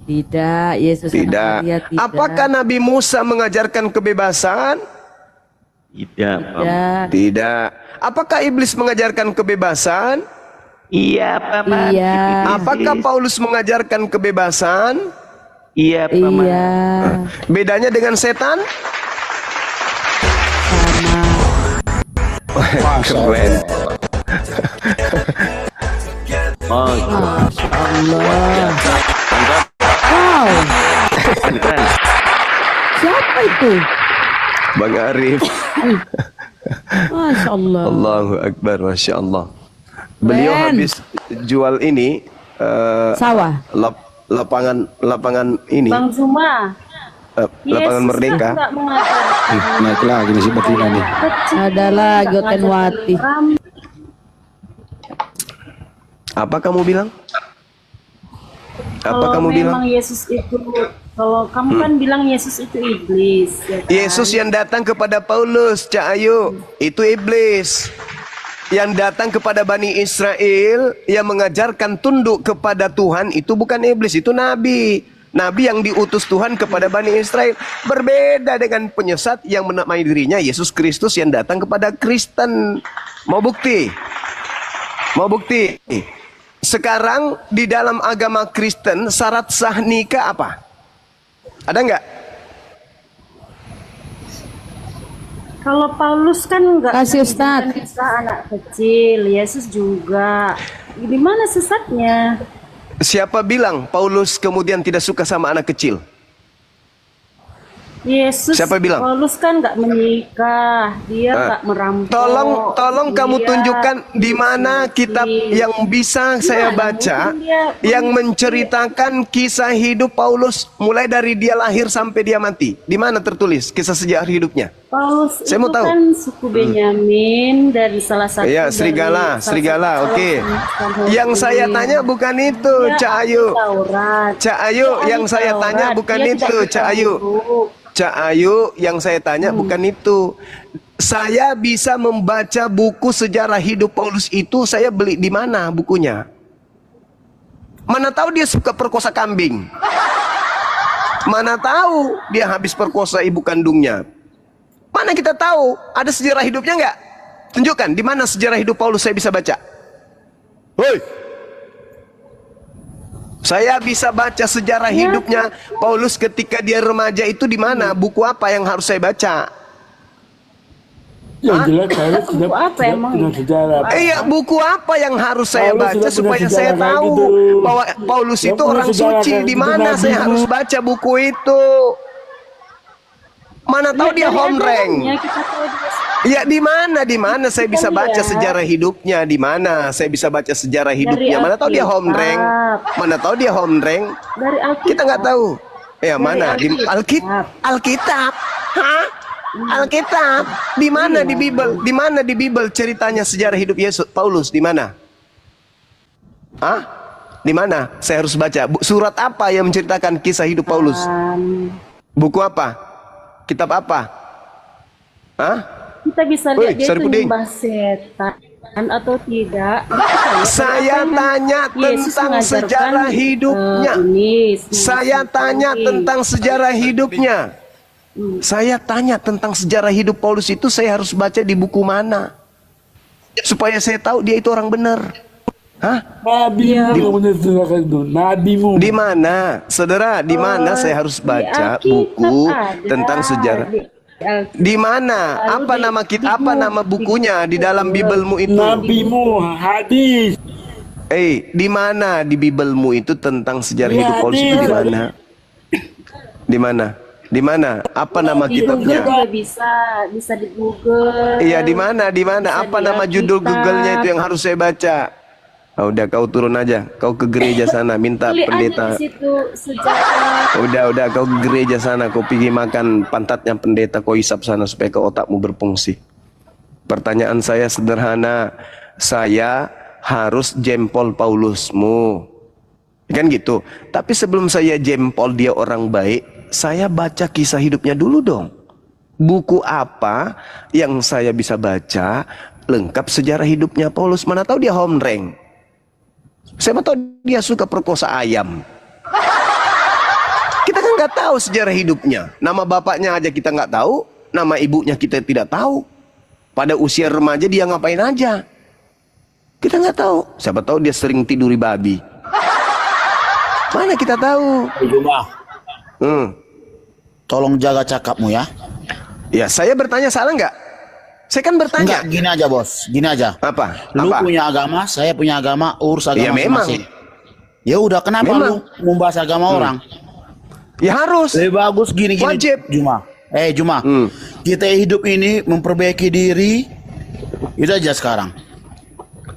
Tidak. Yesus anak Tidak. Maria tidak. Apakah Nabi Musa mengajarkan kebebasan? Tidak. Tidak. Tidak. Apakah iblis mengajarkan kebebasan? Iya, Paman. Iya. Apakah Paulus mengajarkan kebebasan? Iya, Paman. Iya. Bedanya dengan setan? Keren. Oh, Masya Allah. Wow. Siapa itu? Bang Arif. Masya Allah. Allahu Akbar, Masya Allah. Beliau Ben. habis jual ini Sawah. lapangan ini, Bang Zuma, lapangan Yesus Merdeka. kan nggak mengajarkan Naik lagi nih si betina nih. kecil, Ada lagi Otenwati. Apa kamu bilang? Apa Kalau kamu bilang? memang Yesus itu, kalau kamu kan bilang Yesus itu iblis, ya kan? Yesus yang datang kepada Paulus, Cak Ayu, itu iblis. Yang datang kepada Bani Israel, yang mengajarkan tunduk kepada Tuhan, itu bukan iblis, itu nabi. Nabi yang diutus Tuhan kepada Bani Israel. Berbeda dengan penyesat yang menamai dirinya Yesus Kristus yang datang kepada Kristen. Mau bukti? Mau bukti? Sekarang di dalam agama Kristen, syarat sah nikah apa? Ada nggak? Kalau Paulus kan nggak Kasih Ustaz. mengajarkan kisah anak kecil, Yesus juga. Di mana sesatnya? Siapa bilang Paulus kemudian tidak suka sama anak kecil? Yesus, Siapa bilang? Paulus kan nggak menikah, dia nggak merampok. Tolong kamu dia tunjukkan di mana kitab miskin. yang bisa saya baca yang menceritakan kisah hidup Paulus mulai dari dia lahir sampai dia mati. Di mana tertulis kisah sejarah hidupnya? Paulus Saya mau itu tahu. kan suku Benyamin dari salah satu. Iya, dari serigala, salah serigala. satu Oke. kawasan Yang saya Muslim. tanya bukan itu, Dia Cak ahli Ayu. Taurat. Cak Ayu, Dia yang ahli saya Taurat. tanya bukan Dia itu, tidak Cak Ayu. bertahu. Cak Ayu, yang saya tanya bukan itu. Saya bisa membaca buku sejarah hidup Paulus itu, saya beli di mana bukunya? Mana tahu dia suka perkosa kambing? Mana tahu dia habis perkosa ibu kandungnya? Mana kita tahu? Ada sejarah hidupnya nggak? Tunjukkan di mana sejarah hidup Paulus saya bisa baca. Hoi. Saya bisa baca sejarah hidupnya Paulus ketika dia remaja itu di mana? Buku apa yang harus saya baca? Yang jelas saya Buku apa emang? sejarah. Iya, buku apa yang harus saya Paulus baca sudah supaya punya saya sejarah kayak tahu gitu. bahwa Paulus Dia itu punya orang sejarah suci? kayak Di gitu, mana Nabi saya itu. harus baca buku itu? Mana tahu dia Dari home rank? agamanya kita tahu dia Ya di mana saya bisa Kita baca lihat. sejarah hidupnya? Di mana saya bisa baca sejarah Dari hidupnya? Mana tahu dia home rank? Alkitab. Mana tahu dia home rank? dari Alkitab. Kita nggak tahu. Ya Dari mana di Alkitab. Alkitab? Hah? Alkitab? Di mana di Bible? Di mana di Bible ceritanya sejarah hidup Yesus Paulus? Di mana? Hah? Di mana? Saya harus baca. Surat apa yang menceritakan kisah hidup Paulus? Buku apa? Kitab apa? Hah? Kita bisa Woi, lihat dia itu Saripudin. nyembah setan atau tidak. Saya tanya tentang sejarah hidupnya. Saya tanya tentang sejarah hidupnya. Saya tanya tentang sejarah hidup Paulus itu saya harus baca di buku mana? Supaya saya tahu dia itu orang benar. Hah? Nabimu yang menceritakan itu. Nabimu. Di mana? Saudara, di mana saya harus baca buku tentang sejarah? Di mana? Apa nama kita? Apa nama bukunya di dalam Biblemu itu? Nabimu hadis. Di mana di Biblemu itu tentang sejarah hidup Paulus itu di mana? Di mana? Di mana? Apa nama Di Google kitabnya? juga bisa di Google. Iya, di mana? Di mana? Apa nama judul Google-nya itu yang harus saya baca? Ah, udah kau turun aja, kau ke gereja sana minta Tulis aja pendeta. di situ sejarah. Udah kau ke gereja sana, kau pergi makan pantatnya pendeta, kau hisap sana supaya kau otakmu berfungsi. Pertanyaan saya sederhana, saya harus jempol Paulusmu. Kan gitu. Tapi sebelum saya jempol dia orang baik, saya baca kisah hidupnya dulu dong. Buku apa yang saya bisa baca lengkap sejarah hidupnya Paulus? Mana tahu dia homreng. Siapa tahu dia suka perkosa ayam. Kita kan nggak tahu sejarah hidupnya. Nama bapaknya aja kita nggak tahu, nama ibunya kita tidak tahu. Pada usia remaja dia ngapain aja? Kita nggak tahu. Siapa tahu dia sering tiduri babi. Mana kita tahu? Juma, tolong jaga cakapmu ya. Ya, saya bertanya salah nggak? Saya kan bertanya. Enggak, gini aja bos, gini aja. Apa? Lu Apa? punya agama, saya punya agama, urus agama Ya memang. masing-masing. Ya udah, kenapa Memang. lu membahas agama orang? Ya harus. Lebih bagus gini-gini. Wajib. Juma, Juma, kita hidup ini memperbaiki diri, itu aja sekarang.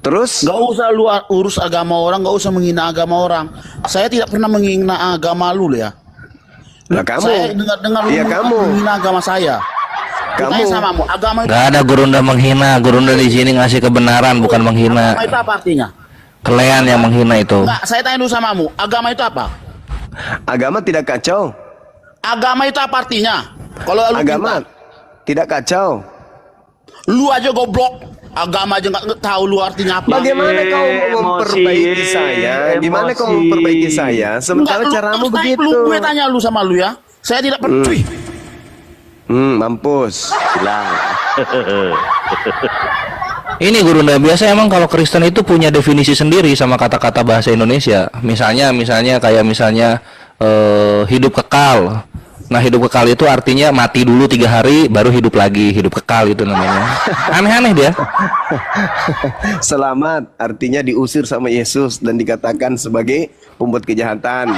Terus? Gak usah lu urus agama orang, gak usah menghina agama orang. Saya tidak pernah menghina agama lu ya. Lah kamu. Saya dengar-dengar lu Iya kamu. menghina agama saya. Kamu. Tanya samamu, agama itu, Gak ada Gurunda menghina. Gurunda di sini ngasih kebenaran, bukan menghina. agama itu apa artinya? Kalian yang menghina itu. Enggak, saya tanya dulu samamu, agama itu apa? Agama tidak kacau. Agama itu apa artinya? Kalau lu Agama pintar. tidak kacau. Lu aja goblok. Agama aja nggak tahu lu artinya apa. Bagaimana kau mau memperbaiki saya? Gimana kau memperbaiki saya? Sementara Enggak, caramu lu, begitu. gue tanya lu sama lu ya. Saya tidak peduli. Mampus. Ini Gurunda, biasa emang kalau Kristen itu punya definisi sendiri sama kata-kata bahasa Indonesia. Misalnya hidup kekal. Nah, hidup kekal itu artinya mati dulu 3 hari baru hidup lagi. Hidup kekal itu namanya. Aneh-aneh dia. Selamat artinya diusir sama Yesus dan dikatakan sebagai pembuat kejahatan.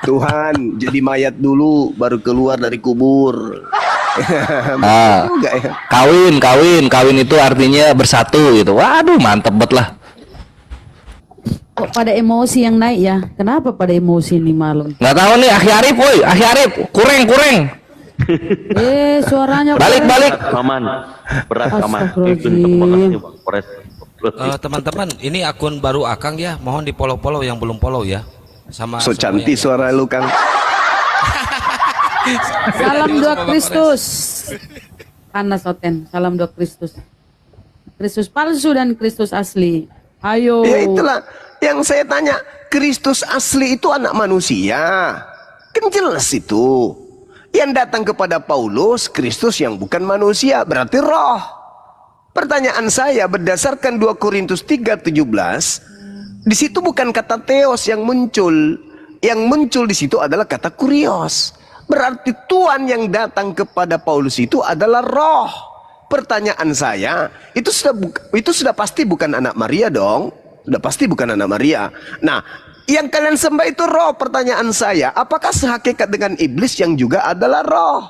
Tuhan jadi mayat dulu baru keluar dari kubur. Juga ya. Kawin itu artinya bersatu gitu. Waduh, mantep banget lah. Kok pada emosi yang naik ya? Kenapa pada emosi nih malam? Nggak tahu nih, Akhi Arif, woi, Akhi Arif, kureng. Suaranya Balik. Aman. Berat aman. Astagfirullahaladzim. Teman-teman, ini akun baru Akang ya. Mohon di follow yang belum follow ya. Sama So cantik suara lu, Kang. Salam doa Kristus. Panas Oten. Salam doa Kristus. Kristus palsu dan Kristus asli. Ayo. Ya itulah yang saya tanya. Kristus asli itu anak manusia. Kan jelas itu. Yang datang kepada Paulus, Kristus yang bukan manusia, berarti roh. Pertanyaan saya berdasarkan 2 Korintus 3:17, di situ bukan kata theos yang muncul. Yang muncul di situ adalah kata kurios. Berarti Tuhan yang datang kepada Paulus itu adalah roh. Pertanyaan saya, itu sudah pasti bukan anak Maria dong. Sudah pasti bukan anak Maria. Nah, yang kalian sembah itu roh. Pertanyaan saya, apakah sehakikat dengan iblis yang juga adalah roh?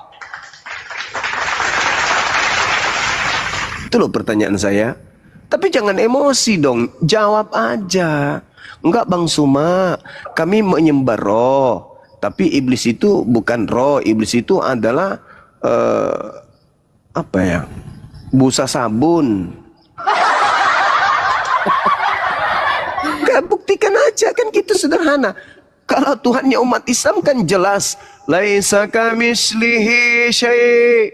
Itu loh pertanyaan saya. Tapi jangan emosi dong, jawab aja. Enggak Bang Suma, kami menyembah roh. Tapi iblis itu bukan roh, iblis itu adalah apa ya? Busa sabun. Buktikan aja, kan gitu sederhana. Kalau Tuhannya umat Islam kan jelas, laisa kamitslihi syai'.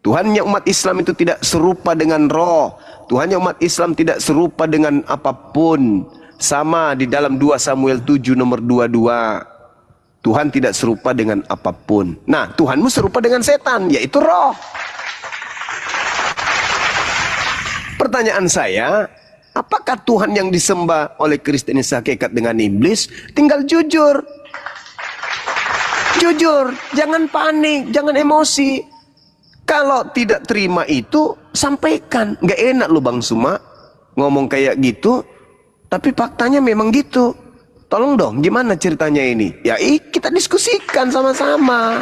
Tuhannya umat Islam itu tidak serupa dengan roh. Tuhannya umat Islam tidak serupa dengan apapun. Sama di dalam 2 Samuel 7 nomor 22. Tuhan tidak serupa dengan apapun. Nah, Tuhanmu serupa dengan setan, yaitu roh. Pertanyaan saya, apakah Tuhan yang disembah oleh Kristen ini sehakikat dengan iblis? Tinggal jujur. Jujur, jangan panik, jangan emosi. Kalau tidak terima itu, sampaikan. Nggak enak lu Bang Suma ngomong kayak gitu, tapi faktanya memang gitu. Tolong dong, gimana ceritanya ini? Ya kita diskusikan sama-sama.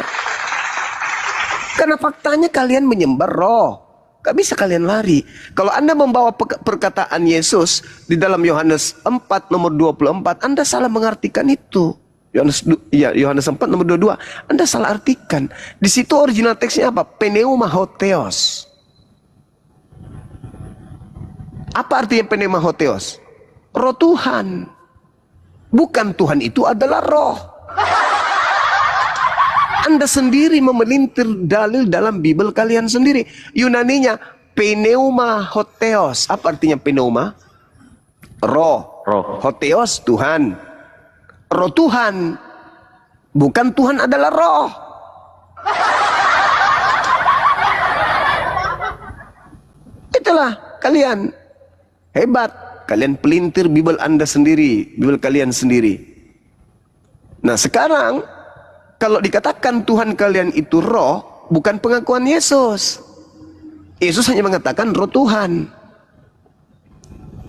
Karena faktanya kalian menyembah roh. Gak bisa kalian lari. Kalau Anda membawa perkataan Yesus di dalam Yohanes 4 nomor 24, Anda salah mengartikan itu. Yohanes 4 nomor 22, Anda salah artikan. Di situ original teksnya apa? Pneuma hotheos. Apa artinya pneumahotheos? Roh Tuhan. Bukan Tuhan itu adalah roh. Anda sendiri memelintir dalil dalam Bible kalian sendiri. Yunaninya pneumahotheos. Apa artinya pneuma? Roh. Hotheos Tuhan. Roh Tuhan. Bukan Tuhan adalah roh. Itulah kalian. Hebat. Kalian pelintir Bible Anda sendiri. Bible kalian sendiri. Nah sekarang, kalau dikatakan Tuhan kalian itu roh, bukan pengakuan Yesus. Yesus hanya mengatakan roh Tuhan.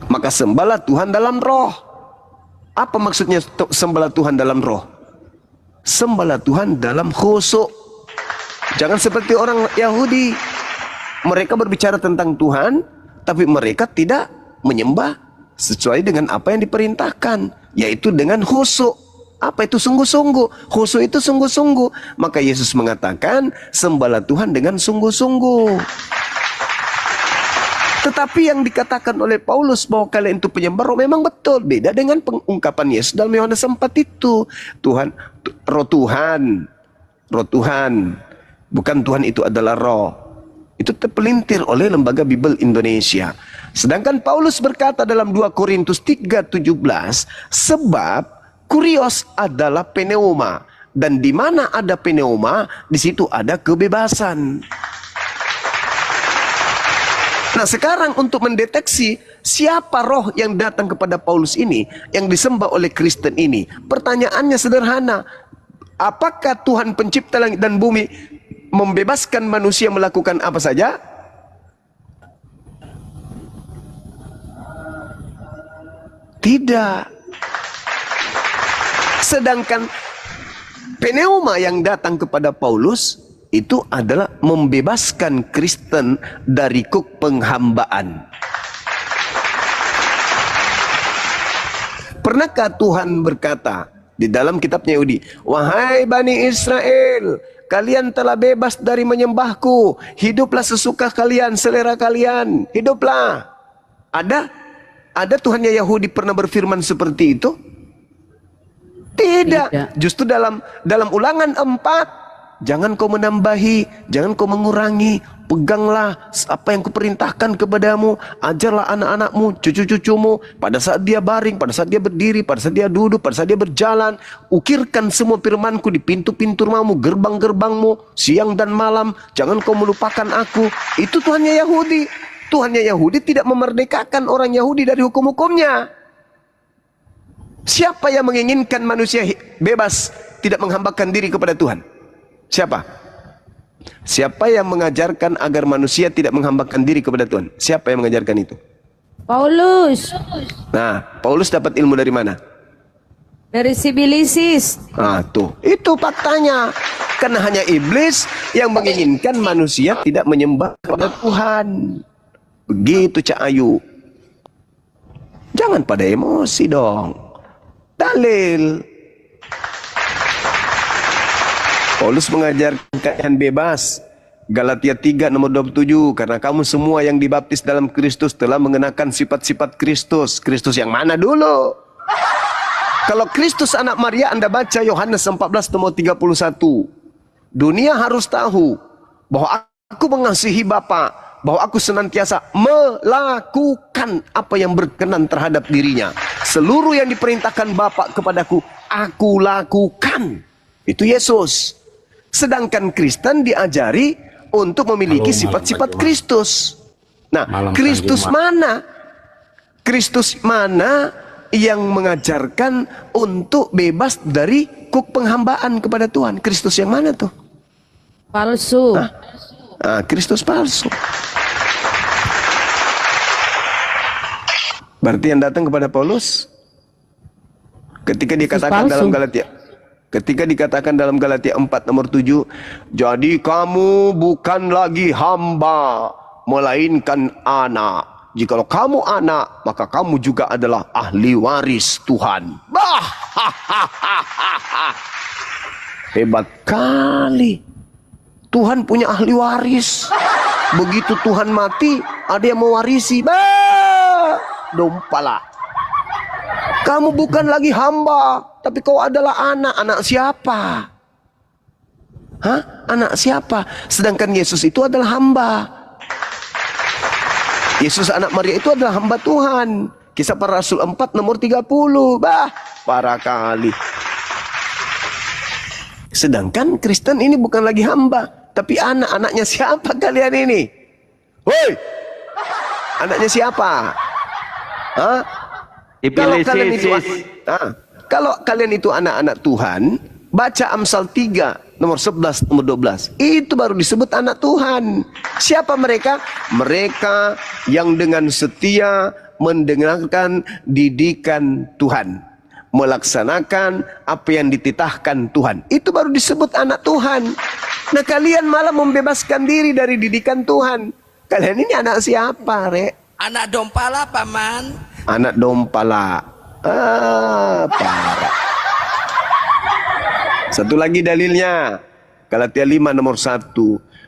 Maka sembahlah Tuhan dalam roh. Apa maksudnya sembahlah Tuhan dalam roh? Sembahlah Tuhan dalam khusyuk. Jangan seperti orang Yahudi. Mereka berbicara tentang Tuhan, tapi mereka tidak menyembah sesuai dengan apa yang diperintahkan, yaitu dengan khusyuk. Apa itu sungguh-sungguh? Khusyuk itu sungguh-sungguh. Maka Yesus mengatakan, sembahlah Tuhan dengan sungguh-sungguh. Tetapi yang dikatakan oleh Paulus bahwa kalian itu penyembah roh memang betul. Beda dengan pengungkapan Yesus dalam Yohanes 4 itu. Tuhan, roh Tuhan. Roh Tuhan. Bukan Tuhan itu adalah roh. Itu terpelintir oleh Lembaga Bible Indonesia. Sedangkan Paulus berkata dalam 2 Korintus 3:17, sebab kurios adalah pneuma, dan di mana ada pneuma, di situ ada kebebasan. Nah, sekarang untuk mendeteksi siapa roh yang datang kepada Paulus ini, yang disembah oleh Kristen ini, pertanyaannya sederhana. Apakah Tuhan pencipta langit dan bumi membebaskan manusia melakukan apa saja? Tidak. Sedangkan pneuma yang datang kepada Paulus itu adalah membebaskan Kristen dari kuk penghambaan. Pernahkah Tuhan berkata di dalam kitabnya Yahudi, wahai Bani Israel, kalian telah bebas dari menyembahku, hiduplah sesuka kalian, selera kalian, hiduplah. Ada Tuhannya Yahudi pernah berfirman seperti itu? Tidak. Justru dalam Ulangan 4, jangan kau menambahi, jangan kau mengurangi, peganglah apa yang kuperintahkan kepadamu, ajarlah anak-anakmu, cucu-cucumu, pada saat dia baring, pada saat dia berdiri, pada saat dia duduk, pada saat dia berjalan, ukirkan semua firmanku di pintu-pintu rumahmu, gerbang-gerbangmu, siang dan malam, jangan kau melupakan aku. Itu Tuhannya Yahudi. Tuhannya Yahudi tidak memerdekakan orang Yahudi dari hukum-hukumnya. Siapa yang menginginkan manusia bebas, tidak menghambakan diri kepada Tuhan? Siapa? Siapa yang mengajarkan agar manusia tidak menghambakan diri kepada Tuhan? Siapa yang mengajarkan itu? Paulus. Nah, Paulus dapat ilmu dari mana? Dari Sibilisis. Nah, tuh. Itu faktanya. Karena hanya iblis yang menginginkan manusia tidak menyembah kepada Tuhan. Begitu Cak Ayu. Jangan pada emosi dong. Dalil. Paulus mengajarkan kalian bebas. Galatia 3 nomor 27. Karena kamu semua yang dibaptis dalam Kristus telah mengenakan sifat-sifat Kristus. Kristus yang mana dulu? Kalau Kristus anak Maria, Anda baca Yohanes 14 nomor 31. Dunia harus tahu bahwa aku mengasihi Bapa, bahwa aku senantiasa melakukan apa yang berkenan terhadap dirinya. Seluruh yang diperintahkan Bapa kepadaku, aku lakukan. Itu Yesus. Sedangkan Kristen diajari untuk memiliki sifat-sifat Kristus. Nah, Kristus mana? Kristus mana yang mengajarkan untuk bebas dari kuk penghambaan kepada Tuhan? Kristus yang mana tuh? Palsu. Kristus palsu. Berarti yang datang kepada Paulus ketika dikatakan dalam Galatia 4 nomor 7, jadi kamu bukan lagi hamba melainkan anak. Jikalau kamu anak, maka kamu juga adalah ahli waris Tuhan. Hebat kali. Tuhan punya ahli waris. Begitu Tuhan mati, ada yang mewarisi. dompala. Kamu bukan lagi hamba, tapi kau adalah anak. Anak siapa? Hah? Anak siapa? Sedangkan Yesus itu adalah hamba. Yesus anak Maria itu adalah hamba Tuhan. Kisah Para Rasul 4 nomor 30. Bah, parah kali. Sedangkan Kristen ini bukan lagi hamba, tapi anak. Anaknya siapa kalian ini? Woi! Anaknya siapa? Hah? Kalau kalian itu anak-anak Tuhan, baca Amsal 3 nomor 11 nomor 12. Itu baru disebut anak Tuhan. Siapa mereka? Mereka yang dengan setia mendengarkan didikan Tuhan, melaksanakan apa yang dititahkan Tuhan. Itu baru disebut anak Tuhan. Nah, kalian malah membebaskan diri dari didikan Tuhan. Kalian ini anak siapa, Rek? Anak dompala, Paman. Anak dompala. Parah. Satu lagi dalilnya, Galatia 5 nomor 1.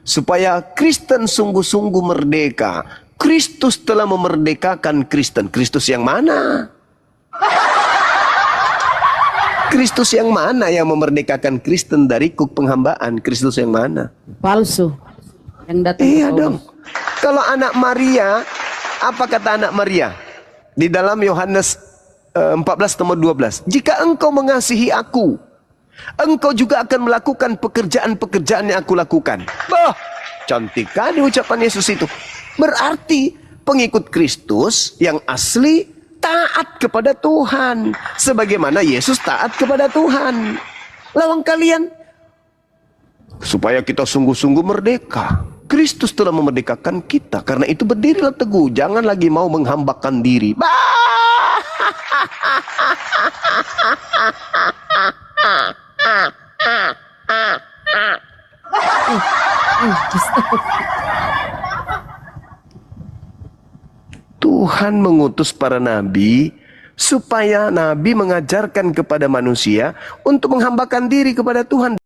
Supaya Kristen sungguh-sungguh merdeka. Kristus telah memerdekakan Kristen. Kristus yang mana? Kristus yang mana yang memerdekakan Kristen dari kuk penghambaan? Kristus yang mana? Palsu. Yang datang Iya ke dong. Kalau anak Maria, apa kata anak Maria? Di dalam Yohanes 14 nomor 12. Jika engkau mengasihi aku, engkau juga akan melakukan pekerjaan-pekerjaan yang aku lakukan. Bah, cantik kali ucapan Yesus itu. Berarti pengikut Kristus yang asli taat kepada Tuhan. Sebagaimana Yesus taat kepada Tuhan. Lawang kalian, supaya kita sungguh-sungguh merdeka. Kristus telah memerdekakan kita. Karena itu berdirilah teguh. Jangan lagi mau menghambakan diri. Tuhan mengutus para nabi supaya nabi mengajarkan kepada manusia untuk menghambakan diri kepada Tuhan.